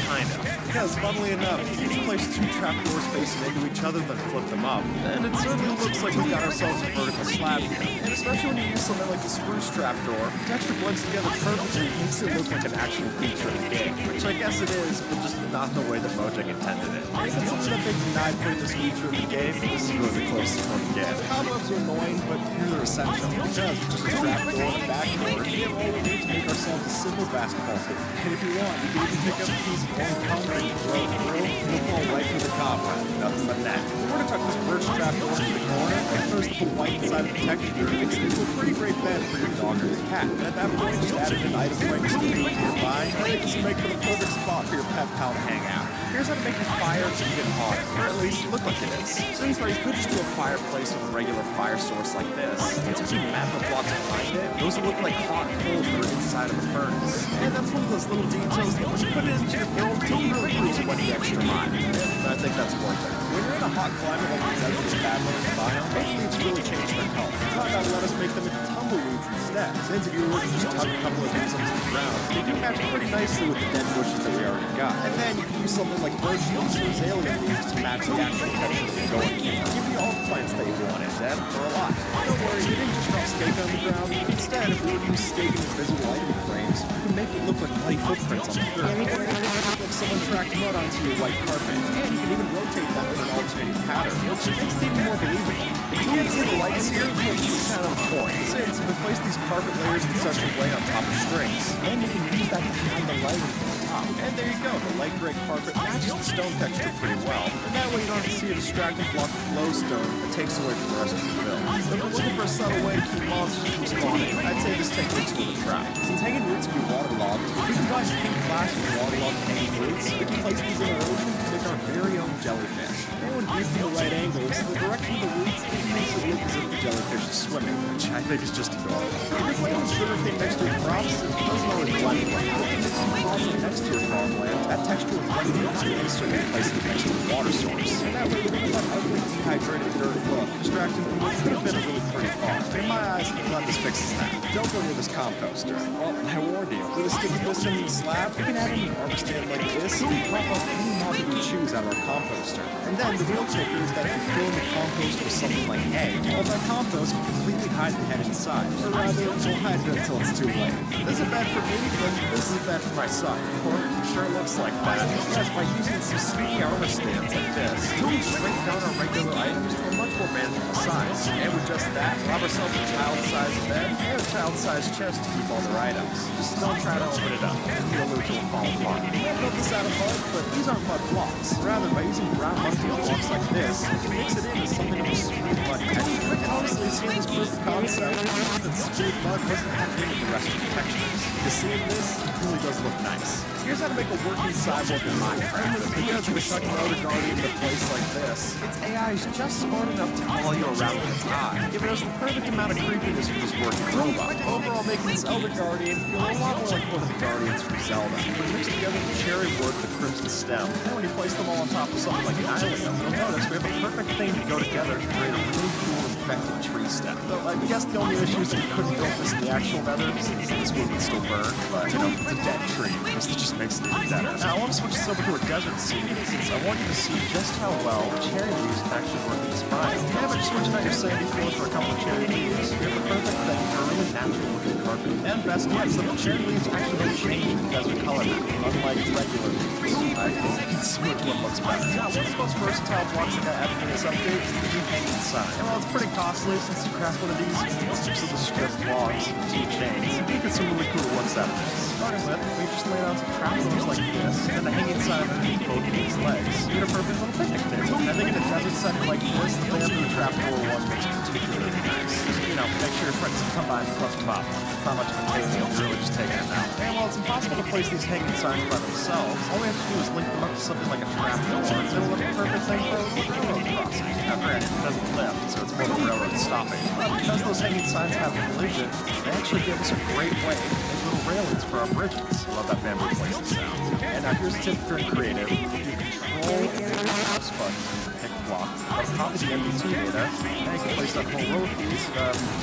Speaker 1: Kinda.
Speaker 2: Because, funnily enough, if you place two trapdoors facing into each other, then flip them up, and it certainly looks like we've got ourselves a vertical slab here. And especially when you use something like the spruce trapdoor, the texture blends together perfectly and makes it look like an actual feature of the game. Which I guess it is, but just not the way that Mojang intended it. If it's something that they denied putting this feature in the game, this is really the closest one to get. Cobwebs are annoying, but they're essential. Because with just a trapdoor and a backdoor, we have all we need to make ourselves a simple basketball hoop. And if you want, you can even pick up a piece of old concrete and throw it through, and it'll fall right through the cobweb. Nothing but that. If we were to tuck this birch trapdoor into the corner, and first put white inside of the texture, it makes it into a pretty great bed for your dog or your cat. And at that point, just add in an item like steel nearby, and it can make it a perfect spot for your pet pal to hang out. Here's how to make your fire even hotter, or at least look like it is. So you could just do a fireplace with a regular fire source like this. And since you map the blocks behind it, those will look like hot coals that are inside of a furnace. And that's one of those little details that when you put it into your build, it really proves you went the extra mile. And I think that's worth it. When you're in a hot climate like the desert and badlands biome, those leaves really change their color. So I gotta let us make them into tumbleweeds instead. Since if you were to just tuck a couple of these into the ground, they do match pretty nicely with the dead bushes that we already got. And then you can use something like birch leaves or azalea leaves to match the actual texture that you're going for. Give you all the plants that you want instead, or a lot. Don't worry, we didn't just drop steak on the ground. Instead, if we were to use steak in invisible item frames, you can make it look like muddy footprints on the dirt. Or it can look like someone tracked mud onto your white carpet. And you can even rotate that with an alternating pattern, which makes it even more believable. If you can't see the lights here, it's kind of a point. Since if we place these carpet layers in such a way on top of strings, then you can use that to hide the lighting from the top. And there you go, the light gray carpet matches the stone texture pretty well. And that way you don't have to see a distracting block of glowstone that takes away from the rest of the build. So if you're looking for a subtle way to keep monsters from spawning, I'd say this technique's worth a try. Since hanging roots can be waterlogged, we can buy pink glass with waterlogged hanging roots. We can place these in the ocean to make our very own jellyfish. And when viewed from the right angle, so the direction of the roots makes it look as if the jellyfish is swimming, which I think is just adorable. If you're planting sugarcane next to your crops, it doesn't always blend well. If you mix some farming next to your farmland, that texture will blend into and certainly place it next to the water source. And that way we don't have that ugly dehydrated dirt look, distracting from what could have been a really pretty farm. In my eyes, I'm glad this fixes that. Don't go near this composter. Well, I warned you. With a sticky piston in the slab, we can add in an arm stand like this and pop up any mob we choose out of our composter. And then the real kicker is that if you fill in the compost with something like hay, all that compost will completely hide the head inside. Or rather, it will hide it until it's too late. This isn't bad for me, but this is bad for my son. Or it sure looks like that. Yes, by using some sneaky armor stands like this, we can shrink down our regular items to a much more manageable size. And with just that, we'll have ourselves a child-sized bed and a child-sized chest to keep all their items. Just don't try to open it up, and the illusion will fall apart. We have built this out of mud, but these aren't mud blocks. Rather, by using brown mud blocks like this, you can mix it in as something of a smooth mud texture. And honestly, seeing this proof of concept, that smooth mud doesn't have to do with the rest of the textures. Because seeing this, it really does look nice. Here's how to make a working cyborg in Minecraft. Because we're tucking Elder Guardian in a place like this, its AI is just smart enough to follow you around with its eye, giving us the perfect amount of creepiness for this working robot. Overall, making this Elder Guardian feel a lot more like one of the Guardians from Zelda. We mixed together the cherry wood with the crimson stem, and when you place them all on top of something like an island, you'll notice we have a perfect thing to go together to create a really cool infected tree stem. Though I guess the only issue is that we couldn't build this in the actual nether, since this wood would still burn, but you know, it's a dead tree. This just makes it even better. Now I want to switch this over to a desert scene, since I want you to see just how well cherry leaves can actually work in this biome. Yeah, but just switching out your sandy floor for a couple of cherry leaves, you have the perfect thing for a really natural looking carpet. And best yet, some of the cherry leaves actually don't change the desert color, unlike regular leaves. I think you can see which one looks better. Now, one of the most versatile blocks that got added in this update is the new hanging sign. And while it's pretty costly, since you craft one of these, it's just the strip logs and 2 chains. You get some really cool looks out of this. Starting with, we just laid out some trapdoors like this, and the hanging sign underneath both of these legs. You get a perfect little picnic table. I think in a desert setting like this, the bamboo trapdoor one makes it particularly nice. Just, you know, make sure your friends can come by and clutch them up. It's not much of a pain, you'll really just take it out. And while it's impossible to place these hanging signs by themselves, all we have to do is link them up to something like a trapdoor, and it'll look a perfect thing for a railroad crossing. Now granted, it doesn't lift, so it's more of a railroad stopping. But because those hanging signs have collision, they actually give us a great way to make little
Speaker 1: railings for our bridges. I love that bamboo placement sound. And now here's a tip for creative. You control the mouse button to pick block, but copy the MD2 data, and you can place that whole row of these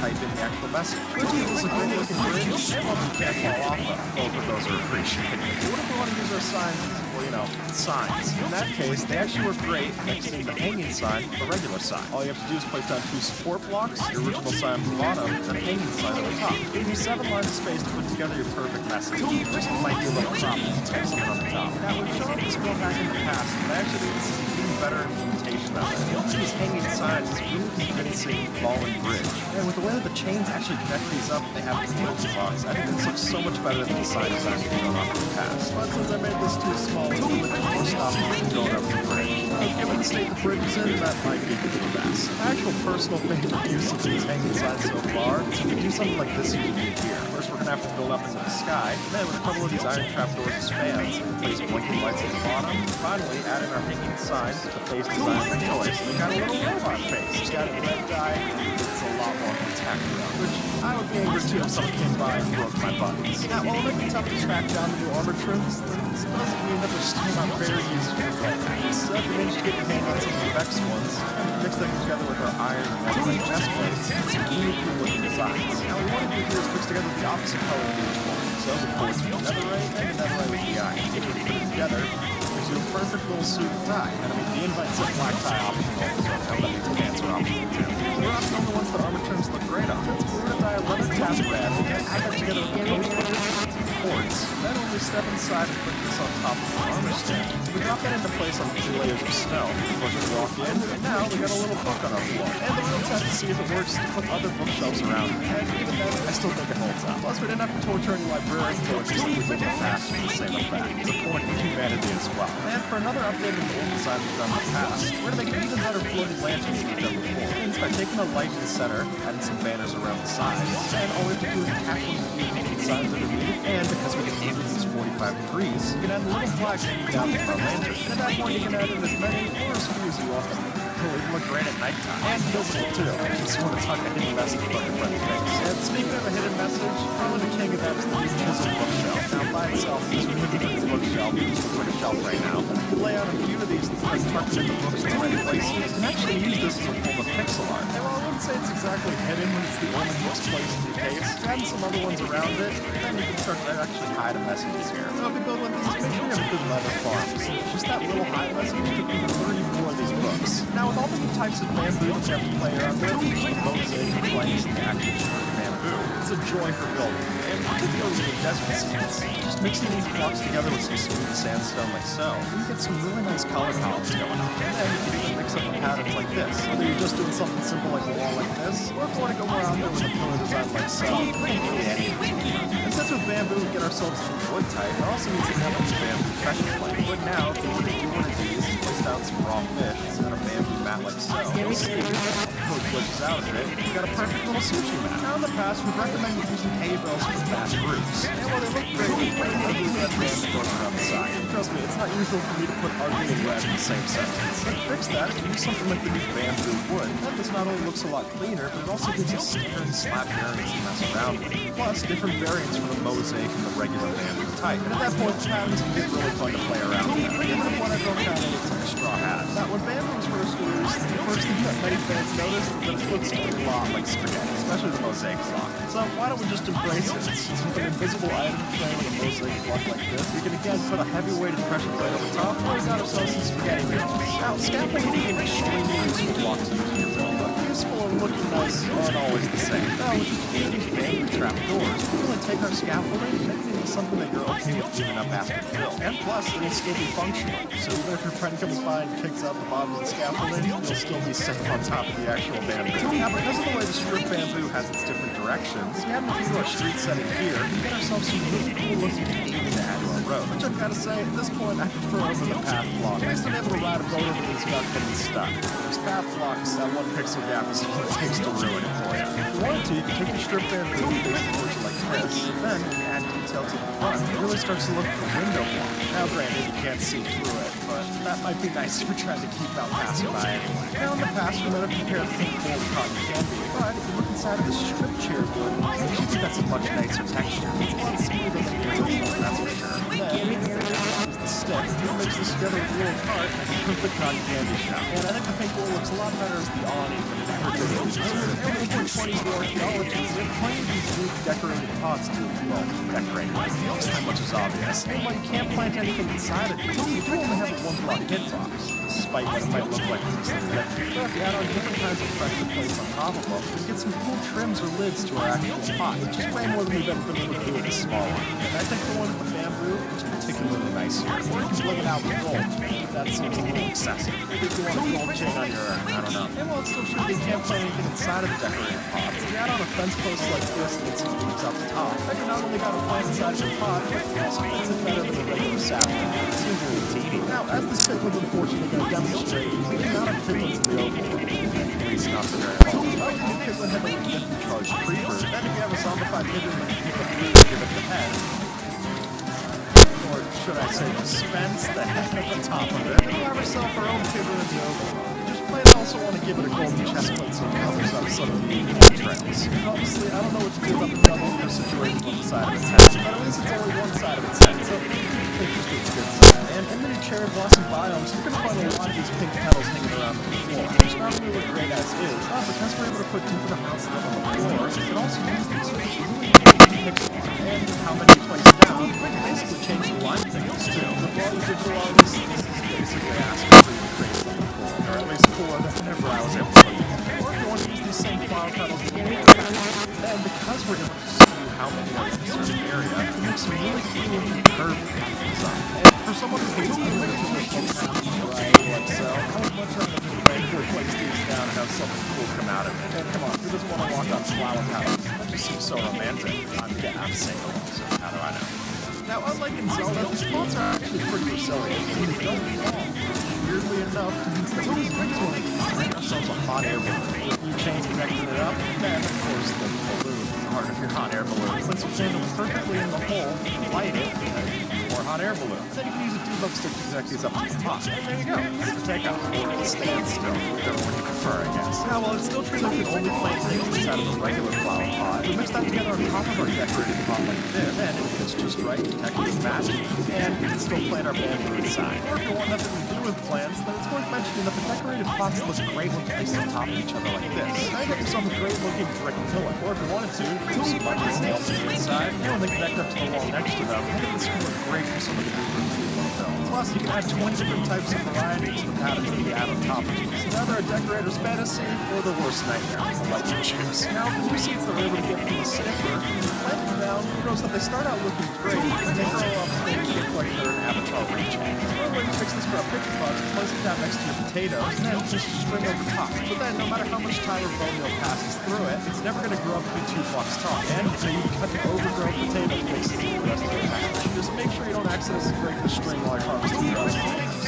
Speaker 1: type in the actual message. Which is a great looking bridge, and one you can't fall off of. Both of those are appreciated. But what if we want to use our signs? Well, you know, signs. In that case, they actually work great mixing the hanging sign with the regular sign. All you have to do is place down 2 support blocks, your original sign on the bottom, and a hanging sign on the top. Give you 7 lines of space to put together your perfect message. This might be a little problem if you type something on the top. Now, we've shown this one back in the past, but actually this is an even better implementation of it. These hanging signs is really convincing fallen bridge. And with the way that the chains actually connect these up, they have this little box. I think this looks so much better than the sign design we've shown off in the past. But since I made this too small, it's a little bit more stopping from going over the bridge. Given the state the bridge is in, that might be the best. My actual personal favorite use of these hanging signs so far is we can do something like this you can do here. First, we're going to have to build up into the sky, and then with a couple of these iron trapdoors as fans, place blinking lights at the bottom, and finally add in our hanging sign with the face design of the choice. We got a little robot face. It's got a red dye, it's a lot more spectacular, which I would be angry too if someone came by and broke my buttons. Now, while it might be tough to track down the new armor trims, this doesn't mean that they're still not very easy to build. So if you manage to get your hand on some of the Vex ones, mix them together with our iron and like chest plates, it's some really cool looking designs. Now, what we want to do here is mix together the opposite color of each one. So, of course, with netherite and netherite with the iron. If we put it together, gives you a perfect little suit and tie. And I mean, the invite said black tie optional, so that means pants are optional too. We're not the only ones that armor trims look great on. Since we're going to dye a leather task pad, and add that together with the post ports. Then we step inside and put this on top of the armor stand. So we drop that into place on 2 layers of snow. Push it, walk in, and now we got a little book on our floor. And the real test to see if it works is to put other bookshelves around it. And even then, I still think it holds up. Plus, we didn't have to torture any librarians for just like we did in the past for the same effect. It's a point for humanity as well. And for another update of the old design we've done in the past, we're going to make an even better floating lantern than we've done before. And by taking a light to the center, adding some banners around the sides, and all we have to do is attach one of the signs underneath, and because we can aim these 45 degrees, you can add a little flag hanging down from our lantern. And at that point, you can add in as many or as few as you want. It'll even look great at nighttime. And visible too. I just want to tuck a hidden message from your friend's face. And speaking of a hidden message, probably the king of that is the new chisel bookshelf. Now by itself, this really pretty bookshelf, it just looks like a shelf right now. But if you lay out a few of these and start tucking in the books in the right places, you can actually use this as a form of pixel art. And while I wouldn't say it's exactly hidden when it's the only books placed in your case, add some other ones around it, then you can start to actually hide a message here. So if you build one of these, make sure you have a good leather farms. Just that little hide message could be 34 of these books. Now with all the types of bamboo that you have to play around with, like mosaic, planks, and action bamboo, it's a joy for building. And particularly with desert scenes, just mixing these blocks together with some smooth sandstone like so, you get some really nice color palettes going on. And then you can even mix up the patterns like this. Whether you're just doing something simple like a wall like this, or if you want to go more out there with a pillar design like so, and since with bamboo we get ourselves some wood type, it also needs to have a bamboo pressure plate. But now, if you were to do one of these, place down some raw fish instead of bamboo mat like so, you'll see how it glitches out of it. You got a perfect little sushi mat. Now in the past, we've recommended using hay bales for fast roofs. And while they look great, we play ugly red band going around the side. And trust me, it's not usual for me to put ugly and red in the same sentence. So to fix that, we use something like the new bamboo wood. That just not only looks a lot cleaner, but it also gives us standard slab variants to mess around with. Plus, different variants from the mosaic and the regular bamboo type. And at that point, the patterns can get really fun to play around with. Even if one of them kind of looks like a straw hat. Now, when bamboo was first released, the first thing that many fans noticed was that it looks a lot like spaghetti, especially the mosaic block. So why don't we just embrace it? Since with an invisible item tray with a mosaic block like this, we can again put a heavy-weighted pressure plate over top, and we got ourselves some spaghetti noodles. Now, scaffolding can be an extremely useful block to use in your build, but useful and looking nice aren't always the same. Now, with these bamboo trap doors, we really take our scaffolding and make it into something that you're okay with giving up after the build. And plus, it'll still be functional. So even if your friend comes by and kicks out the bottom of the scaffolding, you'll still be safe on top of the actual bamboo. Now, because of the way the strip bamboo has its different directions, we have to do our street setting here and get ourselves some really cool looking paving to add to our road. Which I've got to say, at this point, I prefer over the path block. At least I'm able to ride a boat over these without getting stuck. These path blocks, that one pixel gap is all it takes to ruin it for you. If you wanted to, you can take your strip bamboo and base the portion like this, then you can add detail to the front. It really starts to look like a window block. Now granted, you can't see through it, but that might be nice if you're trying to keep out passerby anyway. Now in the past, we might have compared pink gold to cotton candy, but if you look inside of the strip chair wood, you should see that's a much nicer texture. It's a lot smoother than the original, that's for sure. Then, the stick, you mix this together with wool apart, and you perfect cotton candy shop. And I think the pink wool looks a lot better as the awning than the decorative. So, 20 to archaeologists, there are plenty of these new decorated pots to, well, decorate. This time much is obvious. And while you can't plant anything inside of it, you do only have a one-block hitbox, despite what it might look like to some of the but if you add on different kinds of pressure plates on top of them, we get some cool trims or lids to our actual pot, which is way more than we've ever been able to do with a small one. And I think the one with the bamboo is particularly nice here. Or you can bling it out with gold. That seems a little excessive. Maybe if you want a gold chain on your, I don't know. And while it's still true that you can't plant anything inside of the decorated pot, if you add on a fence post like this and get some leaves out the top, then you not only got a plant inside your pot, but it also fits it better than a regular sapling. It seems a little teeny. Now, as this pigment's unfortunately going to demonstrate, the amount of pigments in the oval, at least not for very long. Oh, you can pigment head like a different charged creeper. Then if you have a zombified hidden, you can pick up blue and give it the head. Or should I say dispense the head at the top of it. We'll have ourselves our own figure in the oval. Just plain also want to give it a golden chest plate so it covers up some of the trails. Honestly, I don't know what to do about the double ear situation on the side of its head, but at least it's only one side of its head, so it's just a good side. And in the cherry blossom biomes, you're going to find a lot of these pink petals hanging around the floor, which not only look great as is, but because we're able to put different amounts of them on the floor, you can also use these for really pixels. And how many you place down, you can basically change the line thickness too. The more you digital artists, this is basically asking for you to create something cool, or at least cooler than whenever I was able to put it. Or if you want to use these same flower petals again, then because we're able to see how many are in a certain area, it makes some really cool looking curved design. And for someone who hates the original variety like so, I would much rather just plan to place these down and have something cool come out of it. And come on, who doesn't want to walk on flower petals? That just seems so romantic. I'm single, so how do I know? Now, unlike in Zelda, these spots are actually pretty resilient, and they don't fall. Weirdly enough, means that when we bring one of these, we make ourselves a hot air balloon. With new chains connecting it up, then, of course, the balloon, the heart of your hot air balloon, puts your candle perfectly in the hole, light it, and more hot air balloon. Then you can use a debug stick to connect these up to the pot. And there you go. It's the takeout. Or the standstill, whichever one you prefer, I guess. Now, while it's still true that we can only plant things inside of a regular flower pot, we mix that together on top of our decorated pot like this, and if it's just right, technically magic, and we can still plant our bamboo inside. Or if you want nothing to do with plants, then it's worth mentioning that the decorated pots look great when placed on top of each other like this. Now you get yourself a great looking brick pillar. Or if you wanted to, put some bucket nails to the inside, you only connect up to the wall next to them. I think this can look great for some of the new rooms you want to build. Plus, you can add 20 different types of variety to the patterns that you add on top of these. It's either a decorator's fantasy or the worst nightmare. I'll let you choose. Now, the new seeds that we're able to get from the sticker, when you plant them down, you notice that they start out looking great, and they grow up and they look like they're an avatar range. One way to fix this for a picture box is place it down next to your potatoes, and then just string over top. But then, no matter how much time or bone meal passes through it, it's never going to grow up to be 2 blocks tall. And so you can cut the overgrown potato mixed with the rest of your patch. Just make sure you don't accidentally break the string while you're harvesting the rest.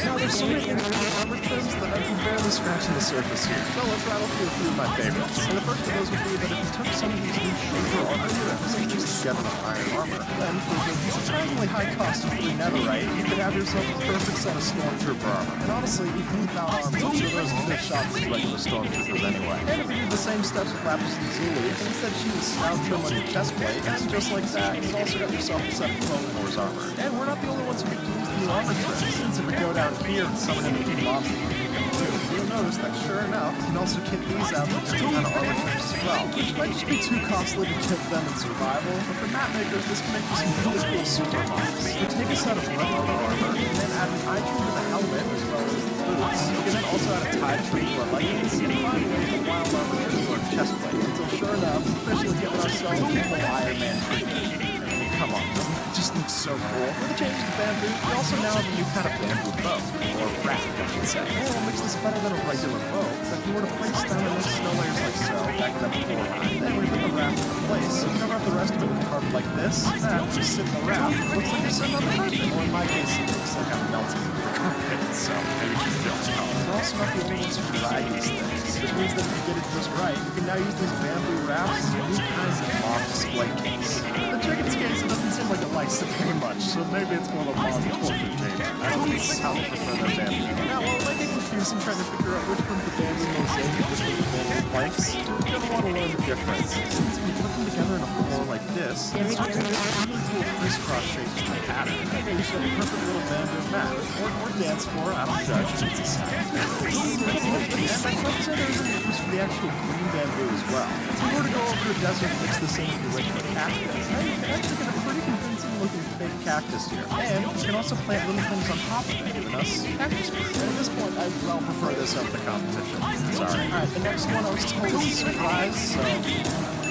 Speaker 1: Now, there's so many interesting armor trims that I can barely scratching the surface here. So let's rattle through a few of my favorites. And the first of those would be that if you took some of these new shaper armor trims and pieced together with iron armor, then for the surprisingly high cost of free netherite, you could have yourself a perfect set of stormtrooper armor. And honestly, even without armor, I'm sure those good shots as regular stormtroopers anyway. And if you do the same steps with lapis lazuli, and instead shoot a snout trim on your chest plate, and just like that, you've also got yourself a set of Clone Wars armor. And we're not the only ones who can use the new armor trims, since if we go down here and summon in a few mobs that you can do, you'll notice that sure enough, you can also kit these out with different kind of armor trims as well, which might just be too costly to kit them in survival, but for map makers, this can make for some really cool super mobs. You take a set of red armor, and then add an eye trim to the helmet as well as the boots. You can then also add a tie trim to our leggings, and finally, a wild armor trim to our chest plate. Until sure enough, officially giving ourselves a full Iron Man treatment. I mean, come on, doesn't It just looks so cool. With the change to bamboo, we also now have a new kind of bamboo bow, or raft, I should say. And what makes this better than a regular bow is that if you were to place down enough snow layers like so, back it up beforehand, then we put the raft into place. So cover up the rest of it with carpet like this, that just sit in the raft. It looks like you're sitting on the carpet. Or in my case, it looks like I'm melting into the carpet. So maybe just don't know. We're also not the only ones who ride these things. Which means that if you get it just right, you can now use these bamboo rafts as new kinds of mom display case. The chicken's case, it doesn't seem like it likes it very much, so maybe it's more of a mom portrait table. I would sound prefer that bamboo. Now, while it might get confusing trying to figure out which one's the bamboo mosaic and which one's the bamboo planks, you're going to want to learn the difference. Since we put them together in a floor like this, it's going to be a really cool crisscross shape to the pattern. Okay, you should have a perfect little bamboo mat, or dance floor, I don't judge, it's a sign. And I'd like to say there's a use for the actual green bamboo as well. If you were to go over to the desert and mix this in with your regular cactus, now you can actually get a pretty convincing looking fake cactus here. And you can also plant little things on top of it, giving us cactus fruit. And at this point, I well prefer this over the competition. Sorry. Alright, the next one I was told was a surprise, so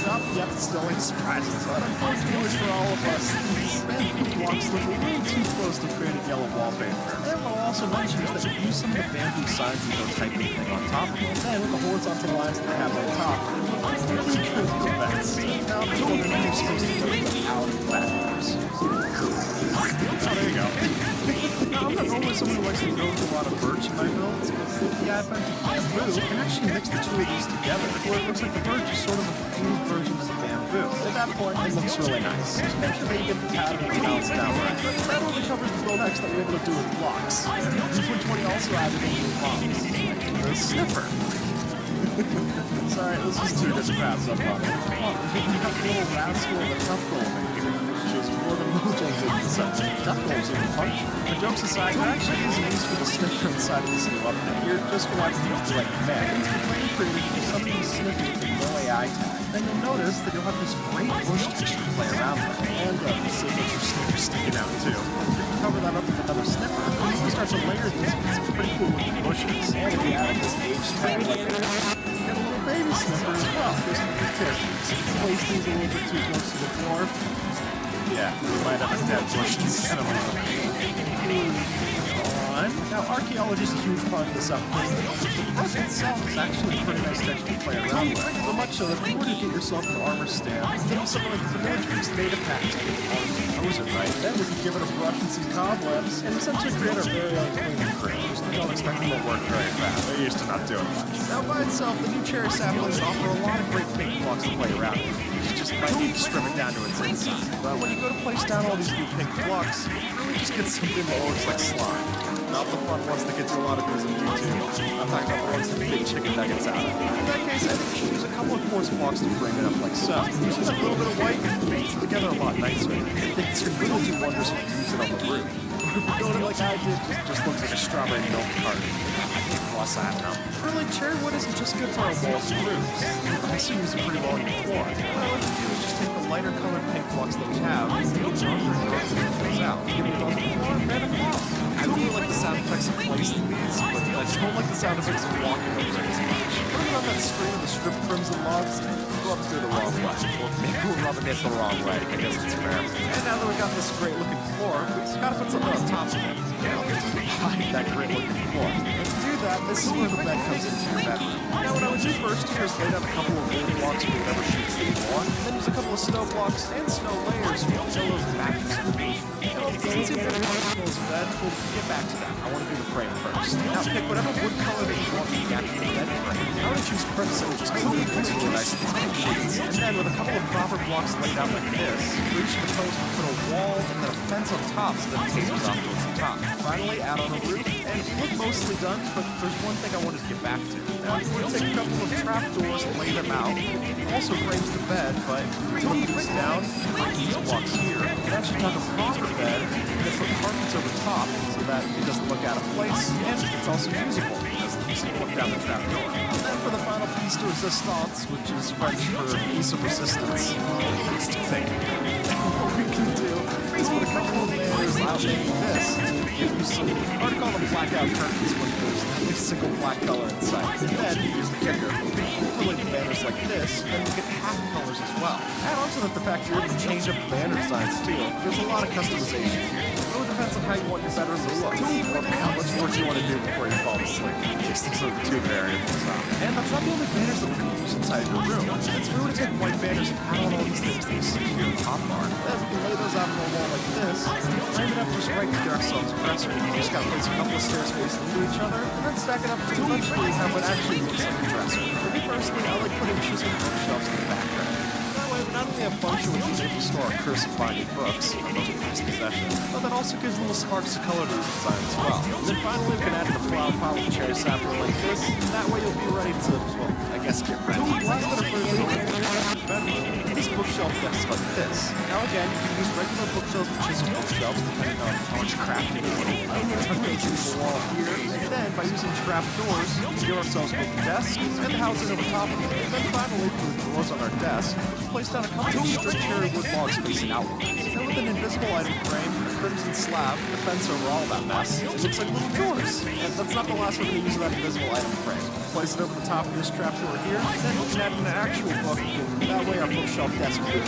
Speaker 1: not yet still a surprise. But unfortunately for all of us, these bamboo blocks look a little too close to creating yellow wallpaper. And what I'll also mention is that you use some of the bamboo signs and those type of thing on top of them. Then with the horizontal lines that they have on top, it's really good events. Now I'm told that you're supposed to put them out of backwards. Oh, there you go. Now, I'm not normally someone who likes to go with a lot of birch in my builds, but with the advent of bamboo, you can actually mix the two of these together, where it looks like the birch is sort of a food version of the bamboo. At that point, it looks really nice. Just make sure that you get the pattern and balance down right. But that only covers the build X that we're able to do with blocks. D120 also added in new bombs, like the sniffer. Sorry, this is too good to pass up on. You got the little rascal of a tough goal here, which is more than Mojo's in such. Tough goals in the punch. But jokes aside, there actually is an use for the sniffer inside of this new update. You're just watching these be like, man, it's been playing created for some of these sniffers with no AI tag. Then you'll notice that you'll have this great bush texture to play around with. And the signature sniffer sticking out too. If you cover that up with another sniffer, you can start to layer these with some pretty cool looking bushes. And if you add this age tag like this, get a little baby sniffer as well, just for the tip. So you can place these a little bit too close to the floor. Yeah, we might have a dead bush instead of Now, archaeology is a huge part of this update. The brush itself is actually a pretty nice texture to play around with. So much so that if you were to get yourself an armor stand, give them something like the Villagers made a pack to get the armor to pose it right. Then we can give it a brush and some cobwebs, and essentially create our very own cleaning crew. Just don't expect them to work very fast. They're used to not doing much. Now, by itself, the new cherry saplings offer a lot of great pink blocks to play around with. You just might need to strip it down to its inside. But when you go to place down all these new pink blocks, you really just get something that looks like slime. Not the fun ones that get you a lot of views on YouTube. I'm talking about the ones that big chicken nuggets out of. In that case, I think you should use a couple of coarse blocks to bring it up like so. Using a little bit of white makes it together a lot nicer. I think this can really do wonders if you use it on the roof. Or if you go to like I did, it just looks like a strawberry milk carton. Plus, I don't know. Really, cherry wood isn't just good for our walls and roofs. You can also use it pretty well on your floor. What I like to do is just take the lighter colored pink blocks that we have and make it darker and darker as it goes out, giving it both a floor and a flower. I really like the sound effects of placing these, but I don't like the sound effects of walking over it as much. Putting it on that screen of the strip crimson logs, rubs through the wrong way. Well, maybe we're rubbing it the wrong way. I guess it's fair. And now that we got this great looking floor, we just gotta put something on top of it. Hide that great looking floor. And to do that, this is where the bed comes into your bedroom. Now, what I would do first here is lay down a couple of wood blocks for whatever sheets that you want, and then use a couple of snow blocks and snow layers for pillows and mattresses. Since you've been watching this bed, we'll get back to that. I want to do the frame first. Now, pick whatever wood color that you want for the actual bed frame. I want to choose crimson, which is cool. It looks really nice with the sheets. And then, with a couple of proper blocks laid out like this, for each of the posts, we put a wall and then a fence on top so that it tapers off towards the top. Finally, add on a roof, and you look mostly done, but there's one thing I wanted to get back to. Now, if you were to take a couple of trapdoors and lay them out, it also frames the bed, but if you put these down, like these blocks here, you can actually have a proper bed and then put carpets over top so that it doesn't look out of place, and it's also usable as you see look down the trapdoor. And then for the final piece de resistance, which is French for piece of resistance, it's too thick. What we can do is put a couple of layers out like this to give you some, hard to call them blackout curtains when there's only a single black color inside. And then, here's the kicker, overlay the banners like this, and we get half colors as well. Add on to that the fact you're able to change up banner designs too. There's a lot of customization here. It really depends on how you want your bedroom to look, or how much work you want to do before you fall asleep. Just these are the two variables. And that's not the only banners that we're going to use inside your room. It's really to take white banners and add on all these things that you see here in the top bar. Then we can lay those out on the wall like this, and frame it up just right to get ourselves a dresser. You just got to place a couple of stairs facing into each other, and then stack it up to eventually have what actually looks like a dresser. For me personally, I like putting chiseled bookshelves in the background. That way, we not only have function with being able to store our cursive binding books, our most prized possession, but that also gives little sparks of color to the design as well. And then finally, we can add in a flower pot with cherry sapling like this, and that way you'll be ready to, well, I guess get ready. Last but not least, bedroom, this bookshelf desk like this. Now again, you can use regular bookshelves or chiseled bookshelves depending on how much crafting you want. I'm going to tuck those into the wall here, and then by using trap doors, we give ourselves both the desk and the housing over top of it. And then finally, for the drawers on our desk, place down a couple of strict cherry wood logs facing outwards. Then with an invisible item frame, a crimson slab, and a fence over all that mess, it looks like little drawers. And that's not the last we're going to use of that invisible item frame. Place it over the top of this trap door here, then we can add an actual book, and that way our bookshelf desk will be.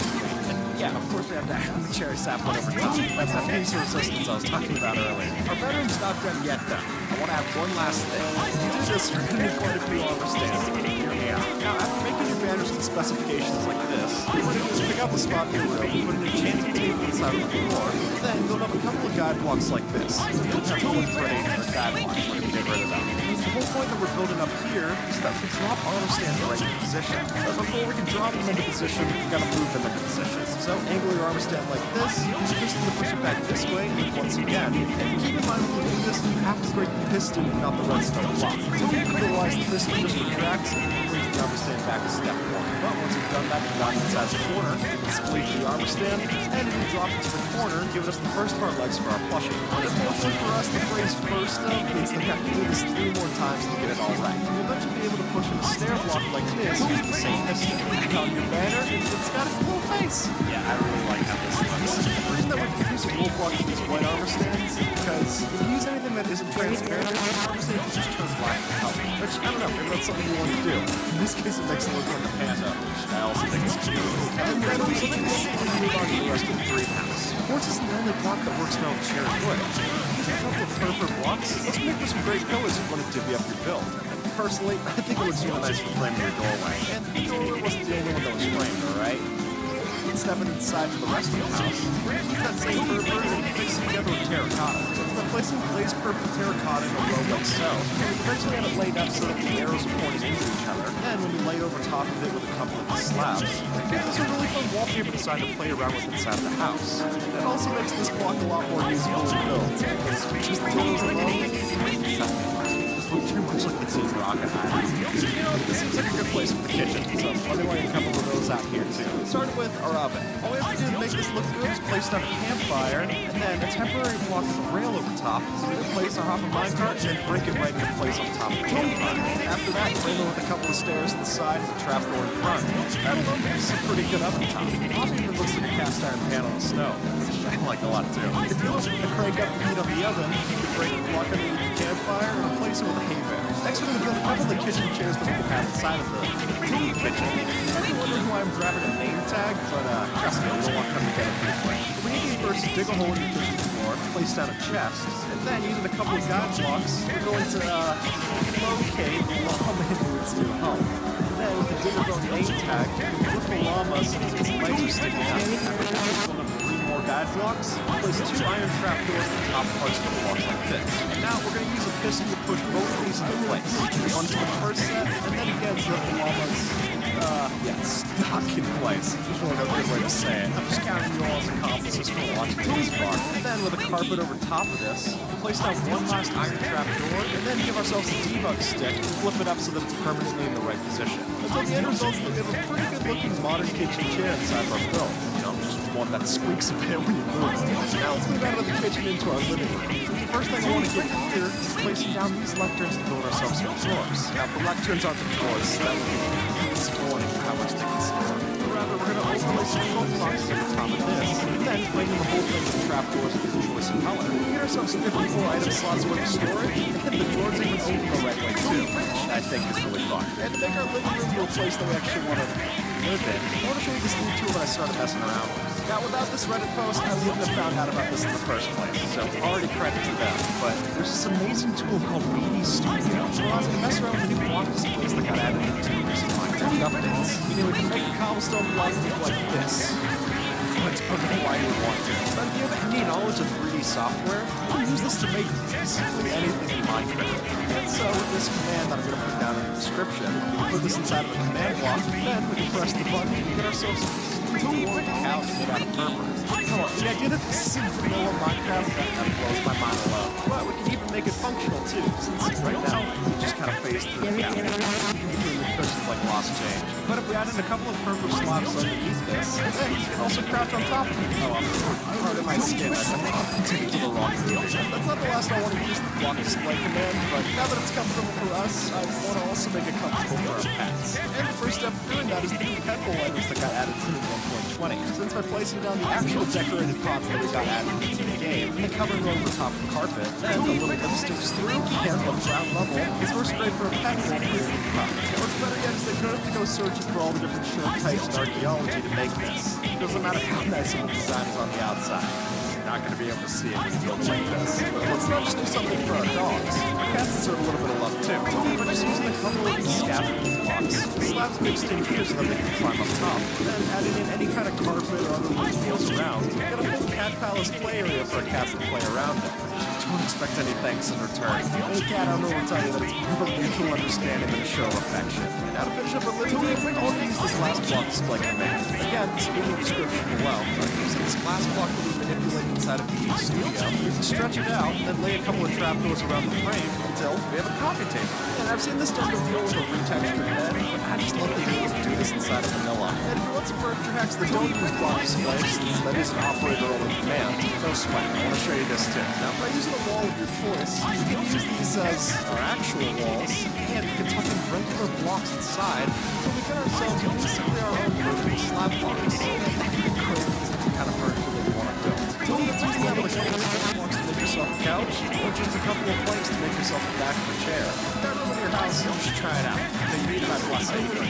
Speaker 1: Yeah, of course we have to add the cherry sapling over top. That's that piece of resistance I was talking about earlier. Our bedroom's not done yet though. I want to add one last thing. To do this, you're going to need quite a few armor stands to get your hair. Now, after making your banners with specifications like this, what we're going to do is pick out the spot in your room, put an enchanting table inside of the floor, then build up a couple of guide blocks like this. So you don't have to look for any or guide blocks. We're going to get rid of them. The whole point that we're building up here is that we drop armor stands right into position. But before we can drop them into position, we've got to move them into position. So angle your armor stand like this, use your piston to push it back this way, and once again. And keep in mind when you do this, you have to break the piston and not the redstone block. Otherwise the piston just retracts and brings the armor stand back to step one. But once you've done that, you dock inside the corner, split the armor stand, and if you drop it to the corner, give us the first part legs for our plushing. Unfortunately for us, the phrase first means they have to do this 3 more times to get it all right. You'll eventually be able to push in a stair block like this with the same piston. And on your banner, it's got a cool face. Yeah, I really like how this looks. The reason that we're using wool block with these white armor stands is because if you use anything that isn't transparent, the armor stand will just turn black to color. Which, I don't know, maybe that's something you want to do. In this case, it makes it look like a panda, which I also think is cute. And then we move on to the rest of the greenhouse. Quartz isn't the only block that works well with cherry wood. Using a couple of furfur blocks, let's make for some great pillars if you want to divvy up your build. Personally, I think it looks really nice for framing your doorway. And the doorway wasn't the only one that was framed, alright? Stepping inside to the rest of the house, we're going to use that same furfur and mix it together with terracotta. By placing glazed purple terracotta in a row like so, we eventually have it laid up so that the arrows are pointing into each other. And when we lay over top of it with a couple of the slabs, it gives us a really fun wallpaper design to play around with inside the house. It also makes this block a lot more usable to build, because just the windows alone, too much like the Team Rocket Island. You know, this seems like a good place for the kitchen, so I'll be laying a couple of those out here too. Starting with our oven. All we have to do to make this look good is place down a campfire, and then a temporary block with a rail over top, so we can place our hopper minecart and then break it right into place on top of the campfire. After that, frame it with a couple of stairs to the side and a trapdoor in front. That alone gives us a pretty good oven top. It also even looks like a cast iron pan on the snow, which I like a lot too. If you're looking to crank up the heat of the oven, you can break the block underneath the campfire and replace it with a hay bale. Next, we're going to build a couple of the kitchen chairs that we can have inside of the kitchen. You're wondering why I'm grabbing a name tag, but trust me, we don't want to come together pretty quick. We need to first dig a hole in your kitchen floor, place down a chest, and then using a couple of guide blocks, we're going to locate the llama into its new home. And then with the digger bone name tag, we flip the llama so that its legs are sticking out. More guide blocks, place 2 iron trapdoors in the top parts of the blocks like this. And now we're going to use a piston to push both of these into place. One for the first set, and then again so that the llama's, stuck in place. Just one a good way to say it. I'm just counting you all as accomplices for watching this part. And then with a carpet over top of this, we'll place down one last iron trapdoor, and then give ourselves a debug stick and flip it up so that it's permanently in the right position. So the end results that we have a pretty good looking modern kitchen chair inside of our build. You know, just one that squeaks a bit when you move. Now let's move out of the kitchen into our living room. The first thing I want to get here is placing down these lecterns to build ourselves some drawers. Now the lecterns aren't the drawers, that would be exploring how much they can store.
Speaker 2: rather, we're going to overlay some coat boxes at the top of this, and then framing the whole thing with trapdoors with your choice of color. We get ourselves 54 item slots worth of storage, and the doors even open the right way too, which I think is really fun. And to make our living room into a place that we actually want to live in, I want to show you this new tool that I started messing around with. Now, without this Reddit post, I wouldn't have found out about this in the first place, so already credit to them. But there's this amazing tool called Studio, which allows you to mess around with new block displays that got added into recent Minecraft updates. You know, we can make a cobblestone block look like this. But I don't know why you would want to. But if you have any knowledge of 3D software, you can use this to make basically anything in Minecraft. And so with this command that I'm going to put down in the description, we can put this inside of a command block, then we can press the button and get ourselves a house made out of purple. Come on, the idea that this is in vanilla Minecraft, that blows my mind alone. But we can even make it functional too, since right now we just kind of phase through the gap. The cushion's like lost change. But if we add in a couple of purple slabs underneath this, then you can also crouch on top of it. Oh, I'm part of my skin. I think I'm taking to the wrong direction. That's not the last I want to use the block display command, but now that it's comfortable for us, I want to also make it comfortable for our pets. And the first step of doing that is the new pet bowl items that got added to 1.20. Since by placing down the actual decorated pots that we got added into the game, and covering over the top of the carpet, and a little lipstick through and on the ground level, it's works great for a pet bowl creating a cup. What's better yet is they don't have to go searching for all the different shrimp types and archaeology to make this. It doesn't matter how nice the design is on the outside. You're not going to be able to see it when you look like this. But let's not just do something for our dogs. Our cats deserve a little bit of love too. We're just using a couple of these scaffolding blocks. The slabs mixed in here so that they can climb up top. And then adding in any kind of carpet or other materials around. We've got a full cat palace play area for our cats to play around in. Don't expect any thanks in return. Hey cat, I don't know what to tell you that it's more of a mutual understanding than a show of affection. Now to finish up our living room, I'll use this last block display command. Again, it's in the description below. But using this glass block that we manipulate inside of the studio, we can stretch it out and then lay a couple of trapdoors around the frame until we have a coffee table. And I've seen this done before with a retextured bed, but I just love the ability to do this inside of vanilla. And if you want some furniture hacks that don't use block displays, since that is an operator only command, no sweat. I want to show you this too. Now, by using a wall of your choice, you can use these as our actual walls, and we can tuck in regular blocks inside, so we get ourselves basically our own vertical slab blocks. And kind of furniture that you want to build. Don't get too many other blocks to make yourself a couch, or just a couple of planks to make yourself the back of a chair. If you're over your house, you should try it out. They need my blessing. Real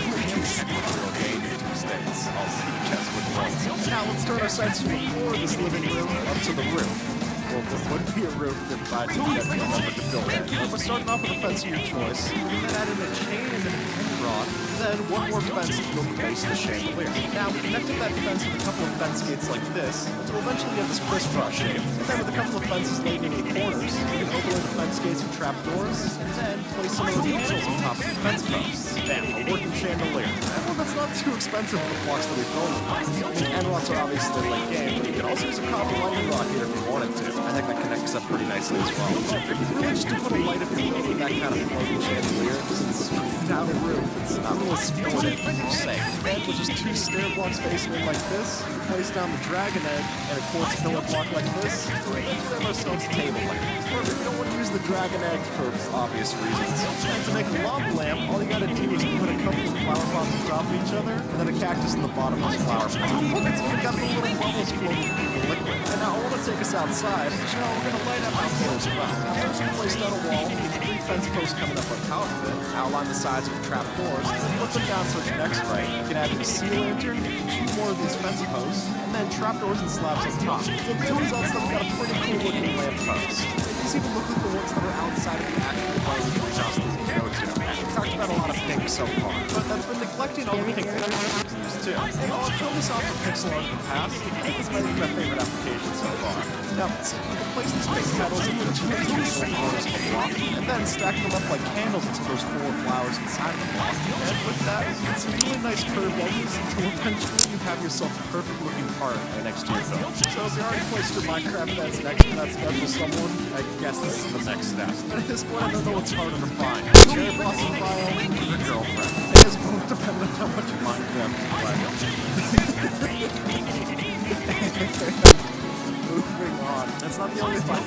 Speaker 2: game in 2 states. I'll see you guys with one. Now let's turn our sights from the floor of this living room up to the roof. Well, there would be a roof if I didn't get the number to build it. We're starting off with a fence of your choice. We then add in a chain and then a pin rod. Then one more fence to build the base of the chandelier. Now we connected that fence with a couple of fence gates like this until eventually get this crisscross shape. And then with a couple of fences laid in the corners, we can overlay the fence gates with trapdoors and then place some of those panels on top of the fence posts. Bam, a working chandelier. And well, that's not too expensive for the blocks that we built with. I mean, end rods are obviously like game, but you can also use a copper lighting rod here if you wanted to. I think that connects up pretty nicely as well. If you really just to put a light up your building, that kind of floating chandelier, since without a roof, it's not really supported per se. And with just 2 stair blocks facing in like this, you place down the dragon egg and a quartz pillar block like this, and we have ourselves a table like this. Or if you don't want to use the dragon egg for obvious reasons, and to make a lava lamp, all you gotta do is put a couple of flower pots on top of each other, and then a cactus in the bottom of the flower pot. And so we've got the little bubbles floating through the liquid. And now I want to take us outside, so we're going to light up out here as well. First, we place down a wall with 3 fence posts coming up on top of it, outline the sides with trapdoors, and then put them down so it connects right. You can add in a sea lantern, 2 more of these fence posts, and then trapdoors and slabs on top. So the two results that we've got a pretty cool looking lamp post. These even look like the ones that are outside of the actual home that we just go to. We've talked about a lot of pink so far, but I've been neglecting all the pink pictures too. And while I've shown this off for pixel art in the past, I think this might be my favorite application so far. Now, we can place these pink petals into the 2 individual corners of the block, and then stack them up like candles until there's 4 flowers inside the block. And with that, you get some really nice curved edges until eventually you have yourself a perfect looking part right next to your build. So if you already placed your Minecraft fence next to that special someone, I guess this is the next step. But at this point, I don't know what's harder to find. Cherry blossom bio or your girlfriend. It is both dependent on how much Minecraft you play. Moving on. That's not the only fun.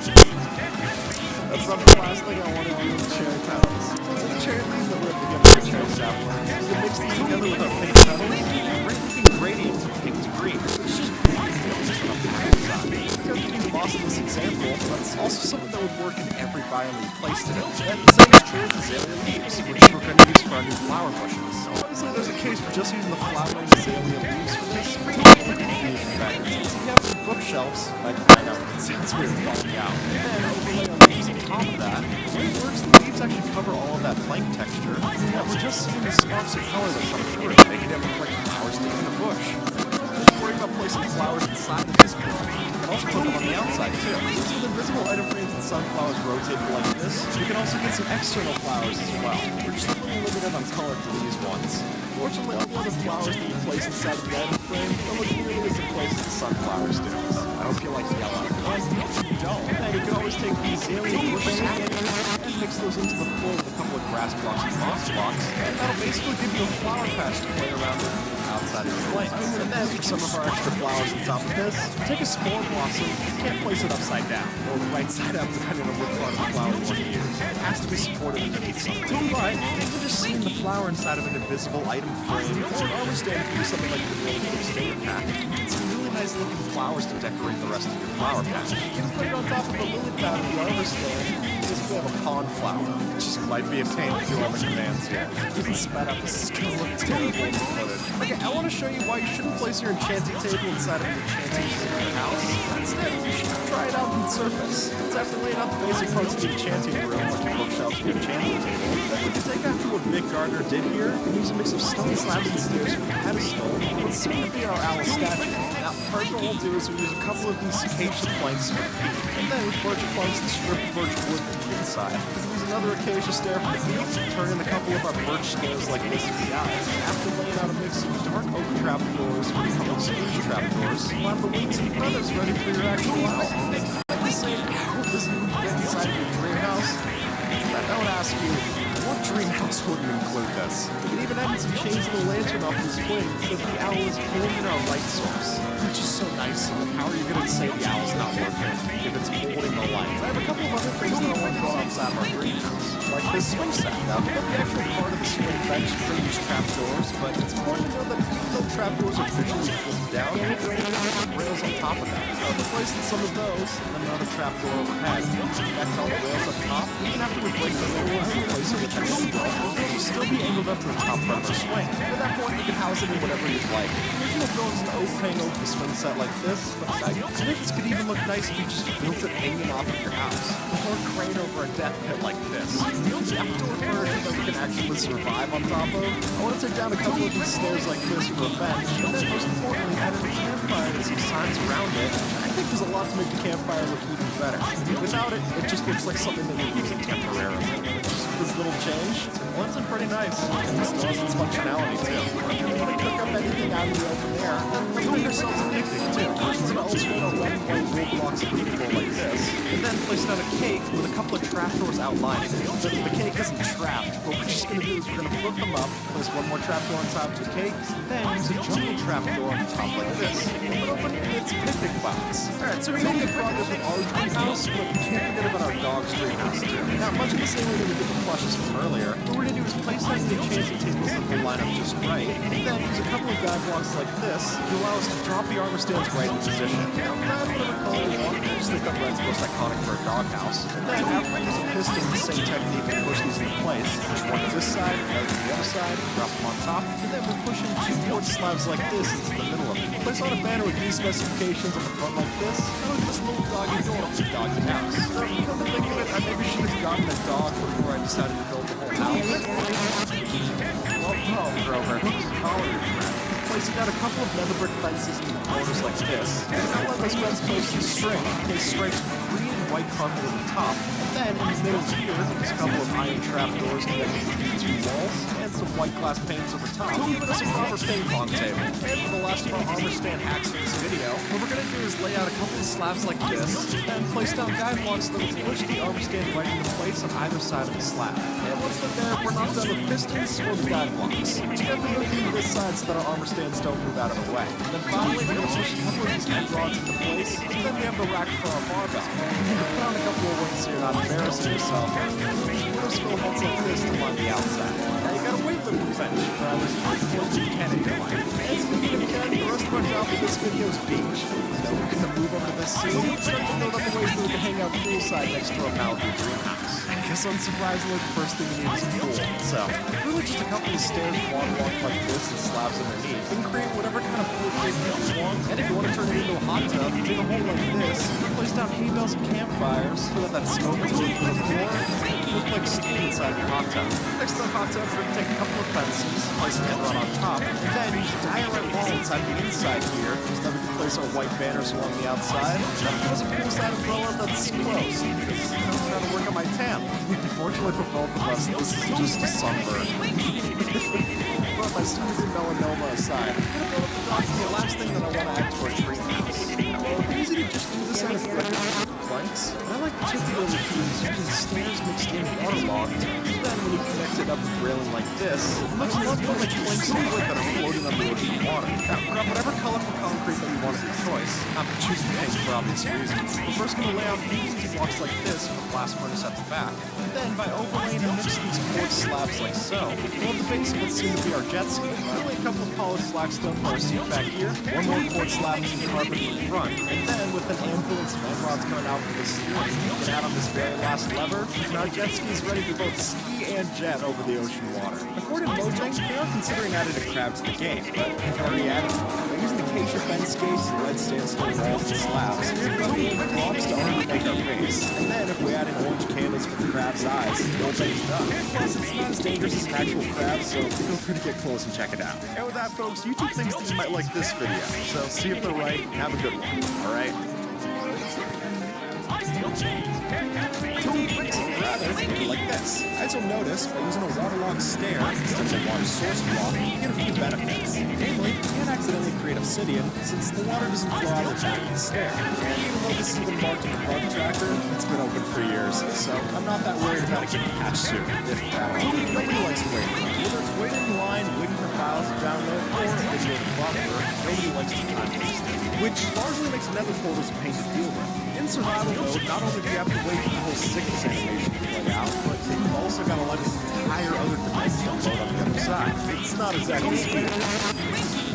Speaker 1: That's not the last thing I want to do with cherry petals. So it's the cherry leaves that we're able to get for cherry sapling. We can mix these together with our pink petals. Great looking gradient from pink to green. It's just beautiful just on the pink side. Because to be the boss of this example, that's also something that would work in every biome that you placed it in. And the same is true with azalea leaves, which we're going to use for our new flower bushes. Obviously, there's a case for just using the flowering azalea leaves for this, but since you have some bookshelves, like I know, it sounds weird falling out, and then overlay our leaves on top of that, the way it works, the leaves actually cover all of that plank texture, and we're just seeing the sparks of color that come through, making it look like flowers sticking in a bush. Just worry about placing flowers inside of this bush. You can also put them on the outside too. Since with invisible item frames and sunflowers rotated like this, you can also get some external flowers as well. We're just a little limited on color for these ones. Fortunately, all the other flowers that you place inside of the item frame don't look nearly as in place as the sunflowers do. I hope you like yellow. And if you don't, then you can always take these azalea bushes and mix those into the floor with a couple of grass blocks and moss blocks, and that'll basically give you a flower patch to play around with outside of the plants. And then for some of our extra flowers on top of this, take a spore blossom. You can't place it upside down or right side up depending on what part of the flower you want to use. It has to be supported underneath something. But even just seeing the flower inside of an invisible item frame or armor stand could be something like the really big statement pack. It's some really nice looking flowers to decorate the rest of your flower patch. You can put it on top of the lily pad of the armor stand. Just have a pond flower, which just might be a pain to do all the commands here. Even sped up, this is going to look terrible in footage. Okay, I want to show you why you shouldn't place your enchanting table inside of your enchanting house. Instead, you should try it out on the surface. It's after laying out the basic parts of the enchanting room, like your bookshelves and your enchanting table, that we can take after what Big Gardener did here and use a mix of stone slabs and stairs for the pedestal, what's soon to be our owl statue. Now, first what we'll do is we'll use a couple of these acacia planks for the feet, and then with birch planks and strip of birch wood for the inside. Use another acacia stair for the feet, turn in a couple of our birch stairs like this for the eyes. After laying out a mix of dark oak trapdoors with a couple of spruce trapdoors, you'll have the wings and feathers ready for your actual owl. Like the same owl doesn't even fit inside your dream house. I would ask you, what dream house wouldn't include this? We can even add some chains of the lantern off his wing so that the owl is pulling in our light source. Which is so nice. How are you going to say the owl's not working if it's holding the light? I have a couple of other things that I want to go outside of our greenhouse, like this swing set. Now, the actual part of the swing bench for these trapdoors, but it's important to know that even though trapdoors are visually flipped down, there are rails on top of that. So replacing some of those, and then another trapdoor overhead. Connect all the rails up top, even after we break the middle and replace it with an angled door, those will still be angled up to the top part of the swing. At that point, you can house it in whatever you'd like. The original build is an oak hang over the swing set like this, but I think this could even look nice if you just built it hanging off of your house. Or a crane over a death pit like this. Build the outdoor version that we can actually survive on top of. I want to take down a couple of these stairs like this for a bench, and then most importantly, add a campfire and some signs around it. I think there's a lot to make the campfire look even better. Without it, it just looks like something that you're using temporarily. This little change, it blends in pretty nice. And it still has its functionality too. If you want to cook up anything out in the open air, let's make ourselves a picnic too. First, we're going to alternate our red and white wood blocks of wood like this, and then place down a cake with a couple of trapdoors outlining it. The cake isn't trapped. What we're just going to do is we're going to flip them up, place one more trapdoor on top of the cake, then use a jungle trapdoor on top like this. Open up its picnic box. Alright, so we made good progress with our greenhouse, but we can't forget about our dog's greenhouse too. Now, much of the same way that we did the plushes from earlier, what we're going to do is place down the enchanting tables that will line up just right, and then use a couple of guide blocks like this to allow us to drop the armor stands right in position. Now, grab whatever color you want, I just think that red's most iconic for a doghouse. And then after I use a piston, the same technique and push these into place. Push one to this side, another to the other side, drop them on top, and then we're pushing two quartz slabs like this into the middle of it. Place on a banner with these specifications on the front like this, and with this little doggy door for the doggy house. So, come to think of it, I maybe should have gotten a dog before I decided to build the whole house. Well, Grover, collar your friend. Placing down a couple of nether brick fences in the corners like this, and I'll let those fence posts in string, in stripes with green and white carpet at the top, and then in the middle here, there's a couple of iron trapdoors connected to the two walls, and some white glass panes over top, giving us a proper ping pong table. And for the last of our armor stand hacks for this video, what we're going to do is lay out a couple of slabs like this, and place down guide blocks that will push the armor stand right into place on either side of the slab. And once we're there, we're not done with pistons or the guide blocks. So you have to move to this side so that our armor stands don't move out of the way. And then finally, we're going to push a couple of these end rods into place, and then we have the rack for our barbell. And to put on a couple of wings here, not embarrassing, asking yourself, what if skull heads like this along the outside? Now you got a weightlifting bench for hours you can in your life. And speaking of Ken, the rest of our job with this video is beach. So we're gonna move over to this scene and start to note other ways that we can hang out poolside next to a Malibu greenhouse. I guess unsurprisingly, the first thing you need is a pool. So, really just a couple of stairs, waterlogged like this, and slabs underneath. You can create whatever kind of pool shape you want. And if you want to turn it into a hot tub, dig a hole like this, place down hay bales and campfires, so that smoke is really through the floor, and it look like steam inside your hot tub. Next to the hot tub, we're going to take a couple of fences, place an run on top, and then use a diorite wall inside the inside here, so that we can place our white banners along the outside. That'll give us a poolside umbrella that's close, because I'm trying to work on my tan. Unfortunately for both of us, this is just a sunburn. But my stupid melanoma aside, the last thing that I want to add to our tree house. Well, it's easy to just do this out of planks, but I like particularly using stairs mixed in waterlogged. Then when you connect it up with railing like this, it looks a lot more like planks of wood that are floating on the ocean water. Now, grab whatever colorful concrete that you want as your choice. I'm choosing pink for obvious reasons. We're first going to lay out these blocks like this with a blast furnace at the back. And then by overlaying and mixing these quartz slabs like so, we'll have the base of what seem to be our jet ski. We'll lay a couple of polished flagstone for our seat back here, one more quartz slab from the carpet in the front, and then with an anvil and cement rods coming out from the ceiling, we can add on this very last lever, and our jet ski is ready to both ski and jet over the ocean water. According to Mojang, they are considering adding a crab to the game, but we've already added it. By using the acacia fence case, red sandstone walls and slabs, we're going to blocks to already make our base. And then if we add in orange candles for the crab's eyes, the whole base done. Plus, it's not as dangerous as an actual crab, so feel free to get close and check it out. And with that, folks, YouTube thinks that you might like this video, so see if they're right, and have a good one, alright? Like this. As you'll notice, by using a waterlogged stair instead of a water source block, you get a few benefits. Namely, you can't accidentally create obsidian since the water doesn't flow out of the back of the stair. And even though this has been marked in the bug tracker, it's been open for years, so I'm not that worried about it getting patched soon, if at all. Nobody likes waiting. Whether it's waiting in line, waiting for files to download, or video to buffer, nobody likes the time wasting, which largely makes nether portals a pain to deal with. In survival mode, not only do you have to wait for the whole sickness animation to play out, but you've also got to let this entire other dimension load on the other side. It's not exactly smooth.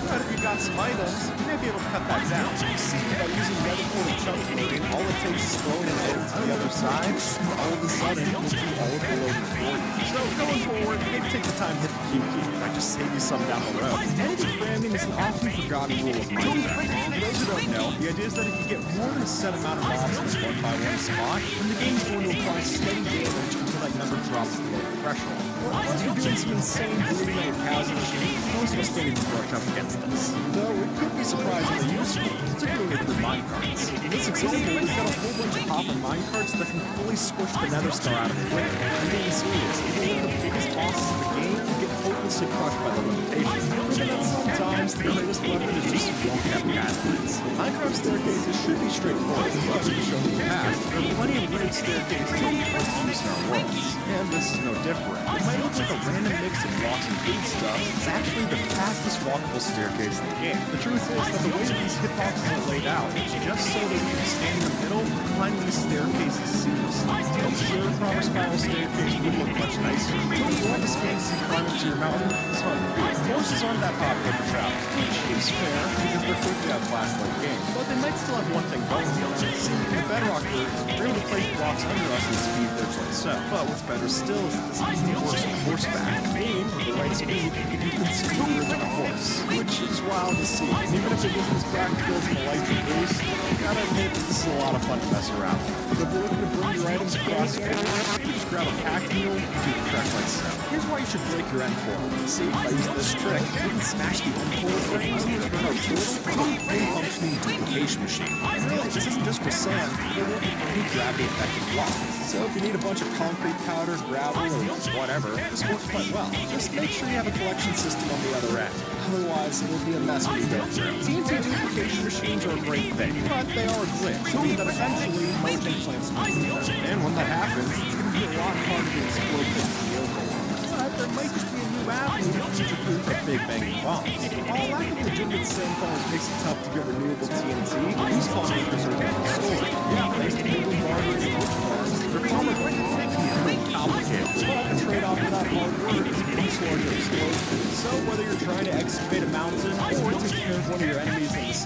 Speaker 1: But if you've got some items, you may be able to cut that down. You see, by using nether portal chunk loading, all it takes is throwing an item to the other side, and all of a sudden, you'll do all of the loading for you. So going forward, maybe take the time to hit the Q key. Might just save you some down the road. Ending cramming is an often forgotten rule of Minecraft. For those who don't know, the idea is that if you get more than a set amount of mobs in this one-by-one spot, then the game's going to apply steady damage until that number drops below the threshold. Well, unless you're doing some insane brooding on your cows and sheep, most of us can't even brush up against this. Though it could be surprisingly useful, particularly for minecarts. In this example, we've got a whole bunch of copper minecarts that can fully squish the nether star out of the way. I'm being serious, even one of the biggest bosses of the game can get hopelessly crushed by the limitation. Proving that sometimes the greatest weapon is just you don't have guidelines. Minecraft staircases should be straightforward, but to show in the past, there are plenty of weird staircases that we like to use in our worlds. And this is no different. It might look like a random mix of blocks and food stuff. It's actually the fastest walkable staircase in the game. The truth is that the way that these hitboxes are laid out is just so that you can stand in the middle and climb these staircases seamlessly. I'm sure a proper spiral staircase would look much nicer. If you want this fantasy climbing to your mountain, it's hard to do. Horses aren't that popular for travel, which is fair because they're quick to have class-like games. But they might still have one thing going for them. See, in the bedrock version, we're able to place blocks under us and speed works like so. But what's better still is that this even works on horseback. Aim with the right speed, you can speed with a horse, which is wild to see. And even if it isn't as practical as an electric boost, you gotta admit that this is a lot of fun to mess around with. But if you're looking to bring your items across the board, you just grab a pack mule and do the trick like so. Here's why you should break your end portal. See, by using this trick, you can smash the end portal frames and turn our portal into a fully functioning duplication machine. And really, this isn't just for sand, they're working for any gravity-affected block. So if you need a bunch of concrete powder, gravel, or whatever, this works quite well. Just make sure you have a collection system on the other end. Otherwise, it'll be a mess when you go through. TNT duplication machines are a great thing, but they are a glitch, meaning that eventually Mojang plans to improve them. And when that happens, it's going to be a lot harder to explode things in the open. But there might just be a new avenue to future-proof like big banging bombs. While lack of legitimate sandfalls makes it tough to get renewable TNT, these bomb makers are a different story. Yeah, thanks to Google Barter and Witch Farms, they're far more quick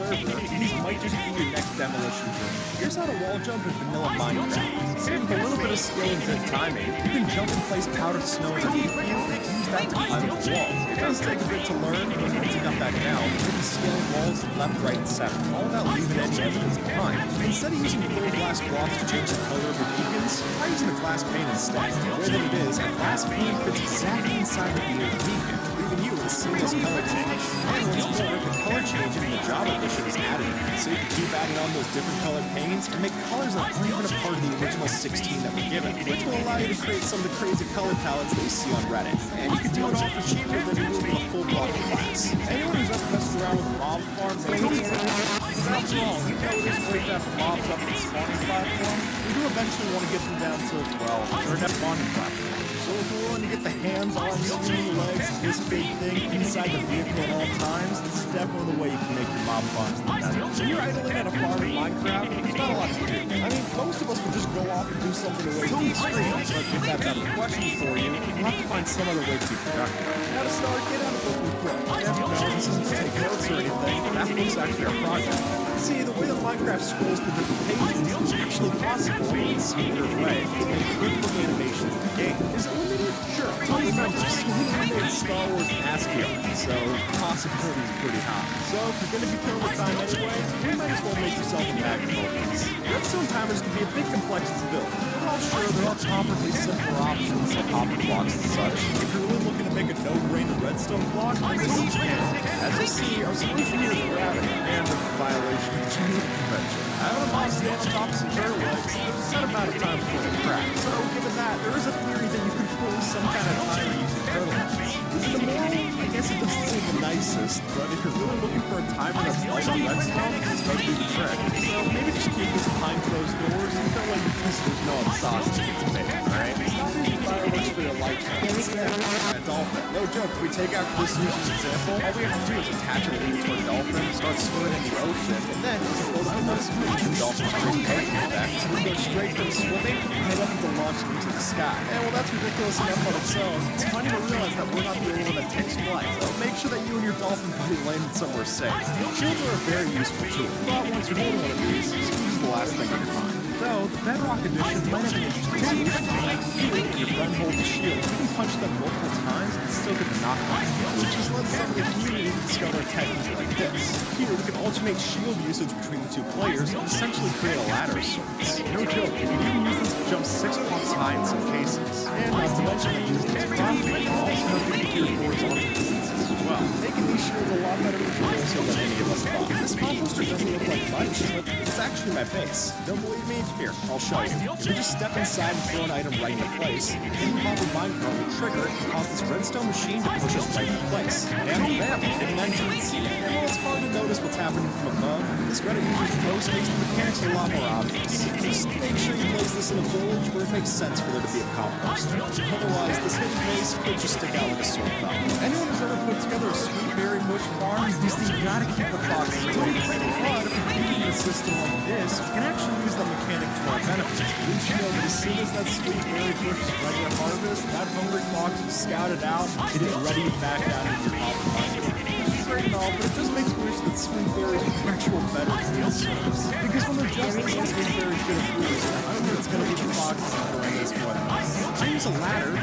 Speaker 2: server, these might just be your next demolition journey. Here's how to wall jump in vanilla Minecraft. So with a little bit of skill and good timing, you can jump and place powdered snow underneath you and use that to climb the wall. It does take a bit to learn, but once you got that down, you can scale walls left, right, and center, all without leaving any evidence behind. Instead of using full glass blocks to change the color of your beacons, try using a glass pane instead. The way that it is, a glass pane fits exactly inside the beacon, leaving you with a seamless color change. And what's more, the color changing in the Java edition is added, so you can keep adding on those different colored panes and make colors that aren't even a part of the original 16 that were given, which will allow you to create some of the crazy color palettes that you see on Reddit. And you can do it all for cheaper than you would with a full block class. Anyone who's ever messed around with mob farms, after all, you know it is great to have mobs up in the spawning platform. We do eventually want to get them down to, well, their net spawning platform. So if we're willing to get the hands, arms, skinny legs, this big thing inside the vehicle at all times, this is definitely the way you can make your mob farms look better. When you're idling at a farm in Minecraft, there's not a lot to do. I mean, most of us would just go off and do something away from the screen, but if that's out of the question for you, you'll have to find some other way to be productive. Now to start, get out of the book. Yeah, no, this isn't to take notes or anything. That book's actually our project. See, the way that Minecraft scrolls through different pages is actually possible in some weird way to make quick animations in the game. Is it limited? Sure. Remember, we made Star Wars ASCII art, so the possibility is pretty high. So if you're going to be killing the time anyway, you might as well make yourself a bag of focus. Redstone timers can be a bit complex to build. We're all sure there are comparably simpler options like hopper blocks and such. If you're really looking to make a no-brainer redstone block, this is the channel. As you see, our solution here is gravity and a violation of the Geneva Convention. Having a bomb stand on top of some turtle legs, there's a set amount of time before they crack. So given that, there is a theory that you could pull some kind of timer using turtle legs. Is it immoral? I guess it doesn't seem the nicest, but if you're really looking for a timer that's light on redstone, it's going to do the trick. So maybe just keep this behind closed doors and don't let your visitors know how the sausage gets made, alright? Stop using fireworks for your light show. Instead, a dolphin. No joke, if we take out this user's example, all we have to do is attach a lead to a dolphin, start swimming in the ocean, and then suppose we let us move the dolphin's great parking effect, we go straight from swimming and head up into launching into the sky. And well, that's ridiculous enough on its own. It's funny to realize that we're not the only one that takes flight. So make sure that you and your dolphin can be landed somewhere safe. Shields are a very useful tool. But once you're holding one of these, squeeze the last thing on your mind. Though, the Bedrock Edition might have an interesting feature. Like here, when your friend holds the shield, you can punch them multiple times and still get the knockback skill, which has led some of the community to discover a technique like this. Here, we can alternate shield usage between the two players and essentially create a ladder of sorts. No joke, you can even use this to jump 6 blocks high in some cases. And not to mention that using this properly can also help you secure horizontal distances as well, making these shields a lot better material than any of us thought. This composter doesn't look like much, but it's actually my base. Don't believe me? Here, I'll show you. If you just step inside and throw an item right into place, the in-hover minecart will trigger and cause this redstone machine to push us right into place. And bam, hidden entrance. And while it's hard to notice what's happening from above, this Reddit user's post makes the mechanics a lot more obvious. Just make sure you place this in a village where it makes sense for there to be a composter. Otherwise, this hidden base could just stick out like a sore thumb. Anyone who's ever put together a sweet berry bush farm, you see, you gotta keep the foxes away. But if you're thinking of a system like this, you can actually use that mechanic to our benefit. Didn't you know that as soon as that sweet berry bush is ready to harvest, that hungry fox is scouted out, it is ready to back down into your hopper minecart. Which is great and all, but it just makes me wish that sweet berries were actual better field service. Because when they're just as sweet berries good at food, I don't think it's gonna be the foxes doing this one. I use a ladder.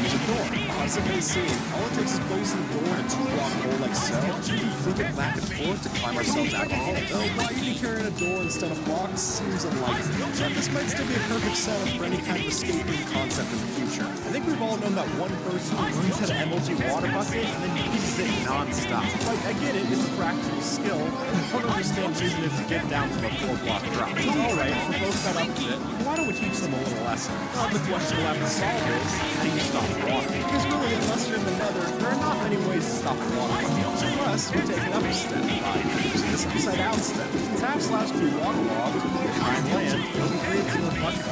Speaker 2: Use a door. As it may seem, all it takes is placing the door in a 2-block hole like so. We can flip it back and forth to climb ourselves out the hole. Though why you'd be carrying a door instead of blocks seems unlikely. But this might still be a perfect setup for any kind of escape room concept in the future. I think we've all known that one person who learns how to MLG water bucket and then uses it non-stop. Like, I get it, it's a practical skill, and I don't understand using it to get down from a 4-block drop. It's alright, if we're both fed up with it, why don't we teach them a little lesson? The question we'll have to solve is, how do you stop water? Because really, unless you're in the nether, there are not many ways to stop water. Unless we take an upper step by using this upside-down step. Tap slash to waterlogged, try and land, it'll create a bucket.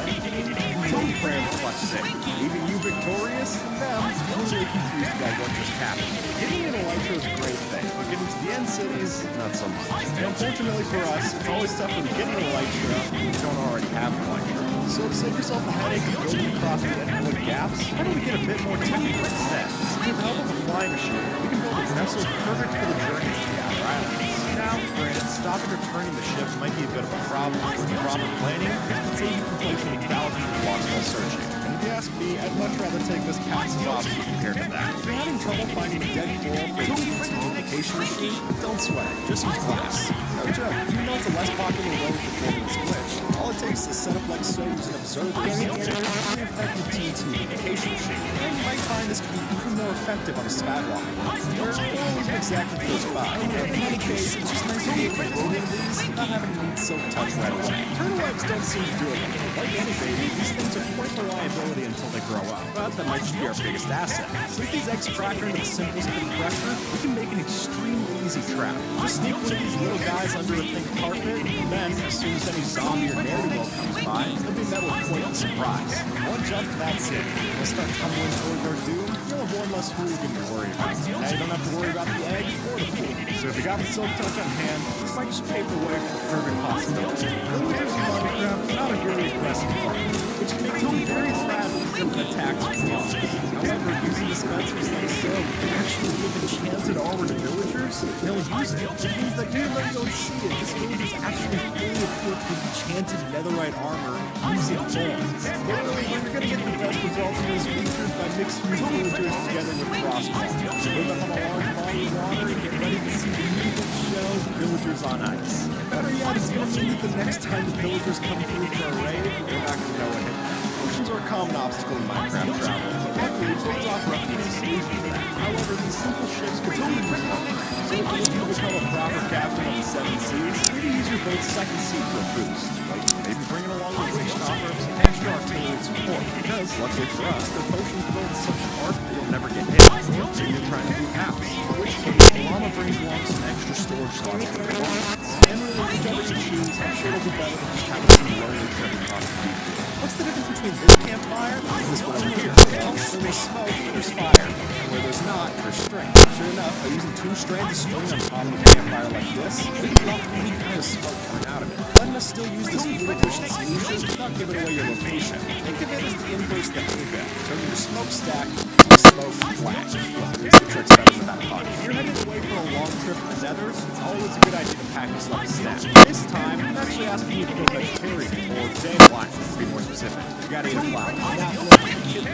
Speaker 2: Don't pray on the clutch sake. Leaving you victorious, and them totally confused by what just happened. Getting an elytra is a great thing, but getting to the end cities, not so much. And unfortunately for us, it's always tougher to get an elytra when you don't already have an elytra. So to save yourself a headache of building across the endpoint gaps, why don't we get a bit more technical instead? With the help of a flying machine, we can build a vessel perfect for the journey to the outer islands. Now, Now, granted, stopping or turning the ship might be a bit of a problem, but with proper planning, it can save you from placing thousands of blocks while searching. And if you ask me, I'd much rather take this passive option compared to that. If you're having trouble finding a dead coral for a multiplication machine, don't sweat it, just use glass. No joke, even though it's a less popular way of performing this glitch, all it takes is a setup like so using observers and a really effective TNT multiplication machine. And you might find this can be even more effective on a skywalker, where coral isn't exactly close by. In any case, it's just nice to be able to load into these without having to need silk touch right away. Turtle eggs don't seem to do it. Like any baby, these things are quite a liability until they grow up. But that might just be our biggest asset. Since these eggs crack under the simplest bit of pressure, we can make an extremely easy trap. Just sneak one of these little guys under a thick carpet, and then, as soon as any zombie or ne'er-do-well comes by, they'll be met with quite a surprise. One jump, that's it. They'll start tumbling toward their doom, you'll have one less hooligan to worry about. Now you don't have to worry about the egg or the food. So if you got the silk touch on hand, this might just pave the way for a perfect possibility. Villagers in Minecraft are not a very aggressive party, which can make them very fragile to different attacks from mobs. However, using dispensers like so can actually give enchanted armor to villagers, they'll use it. Which means that even though you don't see it, this village is actually fully equipped with enchanted netherite armor using thorns. Literally, you're going to get the best results from these features by mixing your villagers together with crossbow. Put them on a large body of water and get ready to see the beautiful show Villagers on Ice. Better yet, it's going to mean that the next time the villagers come through for a raid, they're not going to know what hit them. Oceans are a common obstacle in Minecraft travel, but luckily, boats offer up a solution for that. However, these simple ships can totally bring them. So if you're looking to become a proper captain of the 7 seas, maybe use your boat's second seat for a boost. Like, maybe bring it along with witch chopper and some extra artillery support. Because, luckily for us, the potions build in such an arc that you'll never get hit. Maybe you're trying to do house. In which case, the llama brings along some extra storage slots for your ornaments. And really, whichever you choose, I'm sure it'll be better than just having some lonely tripping off the beach. What's the difference between this campfire and this one over here? Well, where there's smoke, there's fire. And where there's not, there's string. Sure enough, by using 2 strands of string on top of a campfire like this, we can block any kind of smoke coming out of it. Letting us still use this fuel-efficient solution without giving away your location. Think of it as the inverse to Haga. Turn your smokestack to a smoke flash. Well, here's the tricks better than that punch. If you're headed away for a long trip to the Nethers, it's always a good idea to pack yourself a snack. This time, I'm actually asking you to go vegetarian, or day-blind, to be more specific. You gotta eat a flower. Now, look,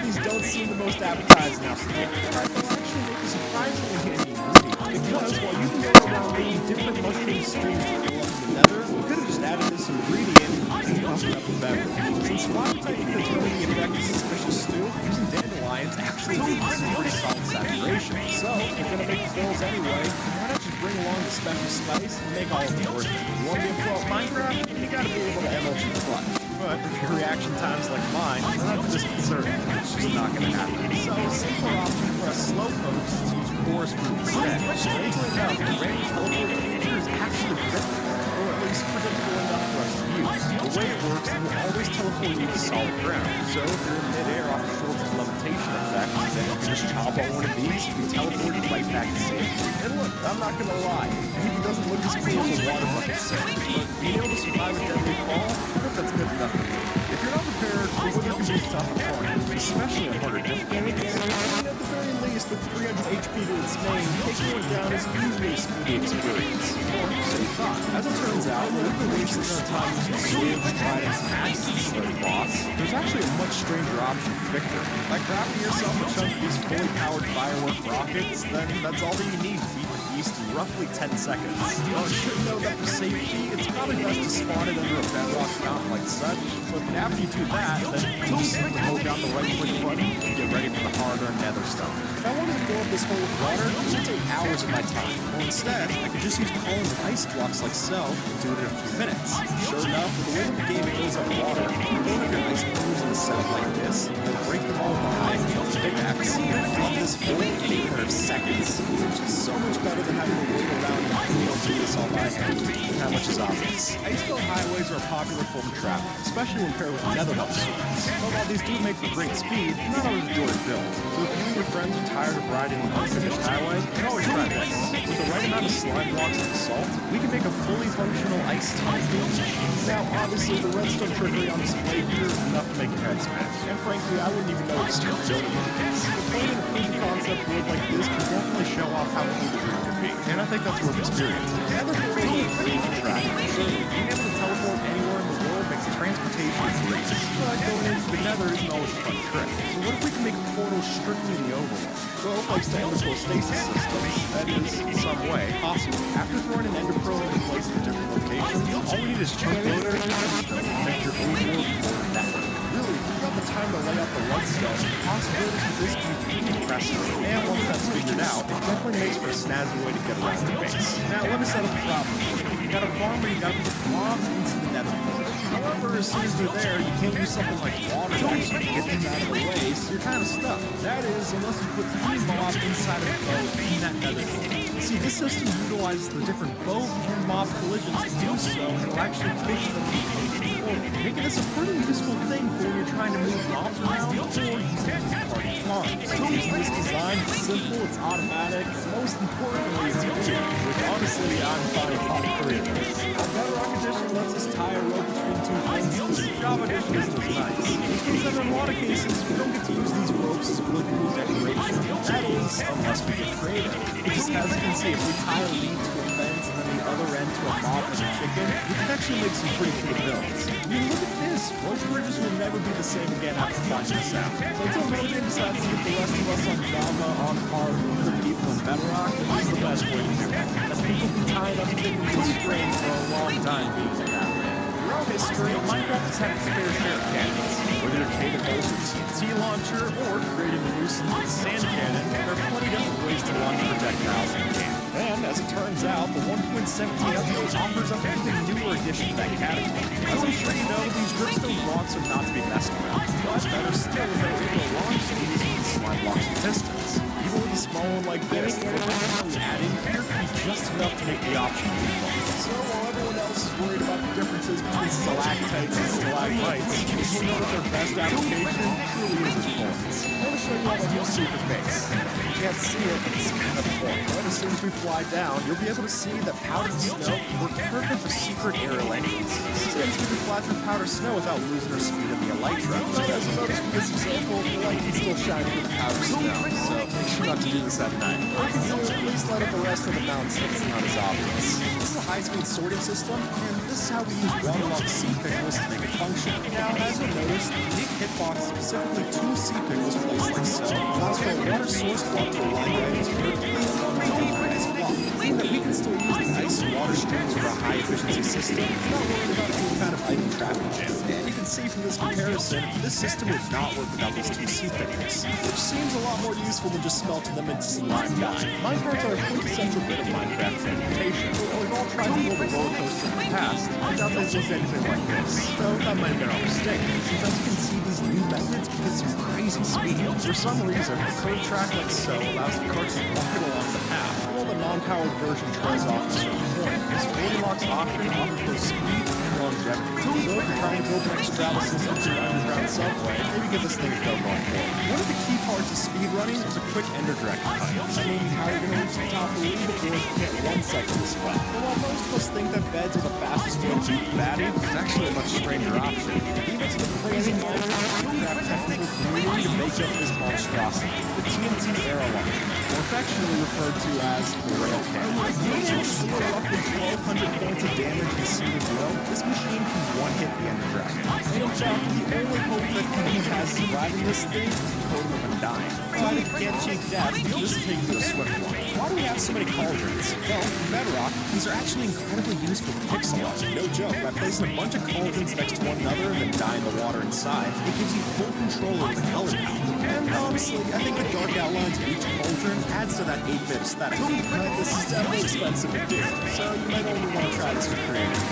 Speaker 2: these don't seem the most appetizing now, so it's actually make a surprisingly handy ingredient. Because while you can go around making different mushroom streams to fill up the Nether, you could have just added this ingredient and bumped up the beverage. Since Rocket Type can determine the effect of suspicious stew, using dandelions actually leads to some pretty solid saturation. So, if you're gonna make fills anyway, why not just bring along the special spice and make all of it worth it? You want to be a pro at Minecraft? You gotta be able to MLG the clutch. But if your reaction time's like mine, I'm not disconcerting. It's just not gonna happen. So, a simpler option for a slow post is to use forest fruit instead. Strangely enough, the random teleport feature is actually predictable, or at least predictable enough for us to use. The way it works, it will always teleport you to solid ground. So if you're in midair off of Schultz's levitation effect, then you can just chop on one of these and be teleported right back to safety. And look, I'm not gonna lie, it doesn't look as cool as a water bucket set, but being able to survive a deadly fall, I think that's good enough for me. If you're not prepared, the weather can be tough and hard, especially on harder difficulties. And at the very least, with 300 HP to its main, taking one down is usually a speedy experience. Or so you thought. As it turns out, when we've been wasting our time using swords, tridents, and axes to slay the boss, there's actually a much stranger option for victory. By crafting yourself a chunk of these fully powered firework rockets, then that's all that you need to beat the beast in roughly 10 seconds. Well, you should know that for safety, it's probably best to spawn it under a bedrock fountain like such, but after you do that, then you just simply hold down the right click button and get ready for the hard-earned nether stone. If I wanted to fill up this hole with water, it would take hours of my time. Well, instead, I could just use columns of ice blocks like so, and do it in a few minutes. Sure enough, with the way the game fills up water, you load up your ice balloons in a setup like this, and break them all behind you with a pickaxe, and fill this hole in a matter of seconds, which is so much better than having to wait around and do this all by hand. How much is obvious? Ice-built highways are a popular form of travel, especially when paired with nether hub swords. But while And these do make for great speed, not always enjoyed build. So if you and your friends are tired of riding the unfinished highway, you can always try this. With the right amount of slime blocks and salt, we can make a fully functional ice time machine. Now, obviously, the redstone trickery on display here is enough to make your head spin. And frankly, I wouldn't even know what to start building with this. But playing a proof of concept board like this can definitely show off how cool the dream can be. And I think that's worth experiencing. The other portals are pretty track. Certainly, being able to teleport anywhere in the world makes transportation great. But going into the nether isn't always a fun trick. So what if we can make a portal strictly the overworld? Well, thanks to Enderpearl stasis systems, that is, in some way, possible. After throwing an Enderpearl into place in different locations, all we need is chunk loader and make your overworld portal network. Really, if you've got the time to lay out the redstone, the possibilities of this can be pretty impressive. And once that's figured out, it definitely makes for a snazzy way to get around the base. Now, let me set up a problem for you. You got a farm where you got to put mobs into the nether portal. However, as soon as they're there, you can't use something like water to actually get them out of the way, so you're kind of stuck. That is, unless you put 3 mobs inside of a bow in that nether portal. See, this system utilizes the different bow and mob collisions to do so, and it'll actually push them into the portal, making this a pretty useful thing for when you're trying to move mobs around or using it as a party farm. So using this design, it's simple, it's automatic, and most importantly, it's free, which honestly, I'm finding all 3 of this. Our Bedrock Edition lets us tie a rope between 2 fences. Java Edition isn't as nice. Which means that in a lot of cases, we don't get to use these ropes as political decoration. That is, unless we get creative. Because as you can see, if we tie a lead to a fence and then the other end to a mob and a chicken, we can actually make some pretty cool builds. I mean, look at this. Most bridges will never be the same again after finding this out. So until Mojang decides to get the rest of us on Java, on par with other people in Bedrock, this is the best way to do it. As people can tie it up and think it's strange for a long time being that way. Throughout history, Minecraft has had its fair share of cannons. Whether you're Kate Host with TNT launcher or creating a nuisance with sand cannon, there are plenty of different ways to launch projectiles in the game. And as it turns out, the 1.17 update offers up an even newer addition to that category. As I'm sure you know, these dripstone blocks are not to be messed around. But better still is that we're able to launch these with slime blocks and pistons. Even with a small one like this, the one we add in here can be just enough to make the option lethal. So while everyone else is worried about the differences between stalactites and stalagmites, you know that their best application truly is its points. I want to show you all the new secret base. You can't see it, but it's kind of cool. But as soon as we fly down, you'll be able to see that powdered snow work perfect for secret aerial entries. Since we can fly through powdered snow without losing our speed in the elytra. But as you notice from this example, the light can still shine through the powdered snow, so make sure not to do this at night. Or you can at least light up the rest of the mountain so it's not as obvious. This is a high-speed sorting system, and this is how we use waterlogged sea pickles to make it function. Now, as you'll notice, the unique hitbox, specifically 2 sea pickles placed like so, allows for a water source block to align the items perfectly along the ice block. Meaning that we can still use the ice and water streams for a high-efficiency system, not worried about any kind of item traffic jam. And you can see from this comparison, this system would not work without these 2 sea pickles, which seems a lot more useful than just smelting them into slime dye. Minecarts are a quintessential bit of Minecraft transportation. While we've all tried to build a roller coaster in the past, I doubt they've looked anything like this. So that might have been our mistake, since as you can see, these new methods can get some crazy speed. For some reason, a curved track like so allows the carts to rocket along the path, while the non-powered version trails off at a certain point. This Goldilocks option offers both speed and longevity. So if you're trying to build an extra system for your underground subway, maybe give this thing a go going forward. One of the key parts of speedrunning is a quick ender direct cut. I mean, how are you going to reach the top of the leaderboard if you can't 1 second this way? But while most of us think that beds are the fastest way to beat the baddie, it's actually a much stranger option. Even to the crazy Minecraft technical community to make up this monstrosity, the TNT arrow launcher, more affectionately referred to as the rail cannon. Using score roughly 1,200 points of damage in a single blow, this machine can one-hit the ender dragon. And in fact, the only hope that he has surviving this thing is the totem of undying. But if you can't cheat death, this will take you to a swift one. Why do we have so many cauldrons? Well, in Bedrock, these are actually incredibly useful for pixel art. No joke, by placing a bunch of cauldrons next to one another and then dyeing the water inside, it gives you full control over the color palette. And honestly, I think the dark outlines of each cauldron adds to that 8-bit aesthetic. But this is definitely expensive to do, so you might only want to try this for creative.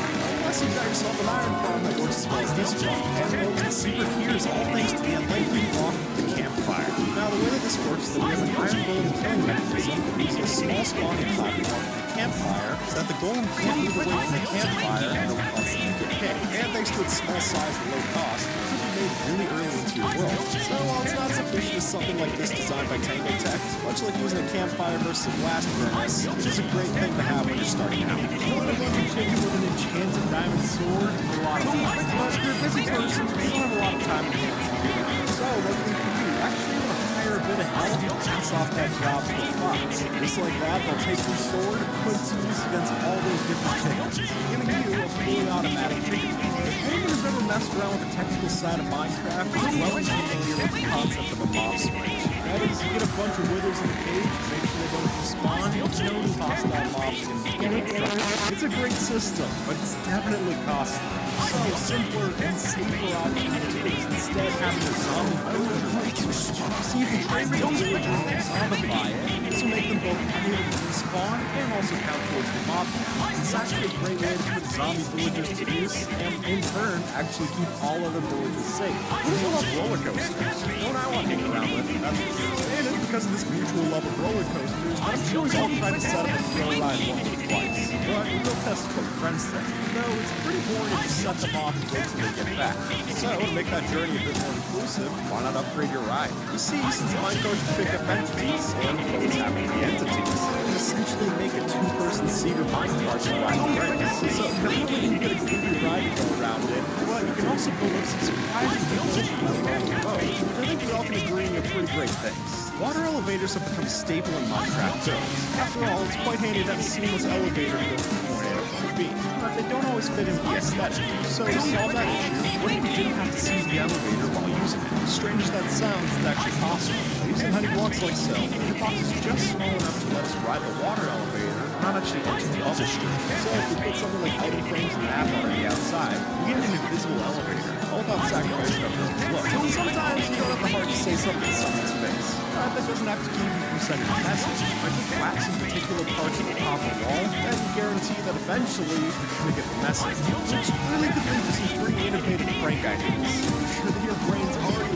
Speaker 2: Unless you've got yourself an iron farm that works as well as this one. And folks, the secret here is all thanks to the unlikely block of the campfire. Now, the way that this works is that we have an iron golem killing mechanism that uses a small spawning platform and a campfire so that the golem can't move away from the campfire and it'll constantly get hit. And thanks to its small size and low cost, it can be made really early into your world. So while it's not sufficient as something like this designed by Tango Tech, much like using a campfire versus a blast furnace, it is a great thing to have when you're starting out. Killing a bunch of chicken with an enchanted diamond sword is a lot of fun, but if you're a busy person, you don't have a lot of time to do it. So luckily for you, actually want to hire a bit of help and pass off that job to the fox. Just like that, they'll take your sword and put it to use against all those different chickens, giving you a fully automatic chicken. If anyone has ever messed around with the technical side of Minecraft, you're well familiar with the concept of a mob switch. That is, you get a bunch of withers in the cage, make sure they don't despawn, and no new hostile mobs can get it. It's a great system, but it's definitely costly. So a simpler and safer option is instead having a zombie villager make respawn. So you can train the villager and zombify it. This will make them both able to respawn and also count towards the mob count. It's actually a great way to put zombie villagers to use and in turn actually keep all other villagers safe. Who doesn't love roller coasters? Don't I want to hang around with? That's for sure. And it's because of this mutual love of roller coasters, I'm sure we all tried to set up a thrill ride once or twice. But we'll test what friends think. Though it's pretty boring if you set them off and wait till they get back. So to make that journey a bit more inclusive, why not upgrade your ride? You see, since Minecraft can pick up entities and what's happening to the entities, you can essentially make a two-person seater Minecraft to ride the race. So not only can you get a groovy ride to go around it, but you can also build up some surprising mobility by rolling the boat. I think we all can agree on pretty great things. Water elevators have become staple in Minecraft builds. After all, it's quite handy to have a seamless elevator to go from point A to point B, but they don't always fit into the aesthetic. So to solve that issue, what if we didn't have to seize the elevator while using it? As strange as that sounds, it's actually possible. Using honey blocks like so, your box is just small enough to let us ride the water elevator, not actually enter the other street. So if we put something like item frames and map on the outside, we get an invisible elevator, all without sacrificing our building's look. And sometimes you don't have the heart to say something to someone's face. That doesn't have to keep you from sending a message. By just waxing particular parts of the top of the wall, that will guarantee that eventually you're going to get the message. Which really could lead to some pretty innovative prank ideas. I'm sure that your brain's already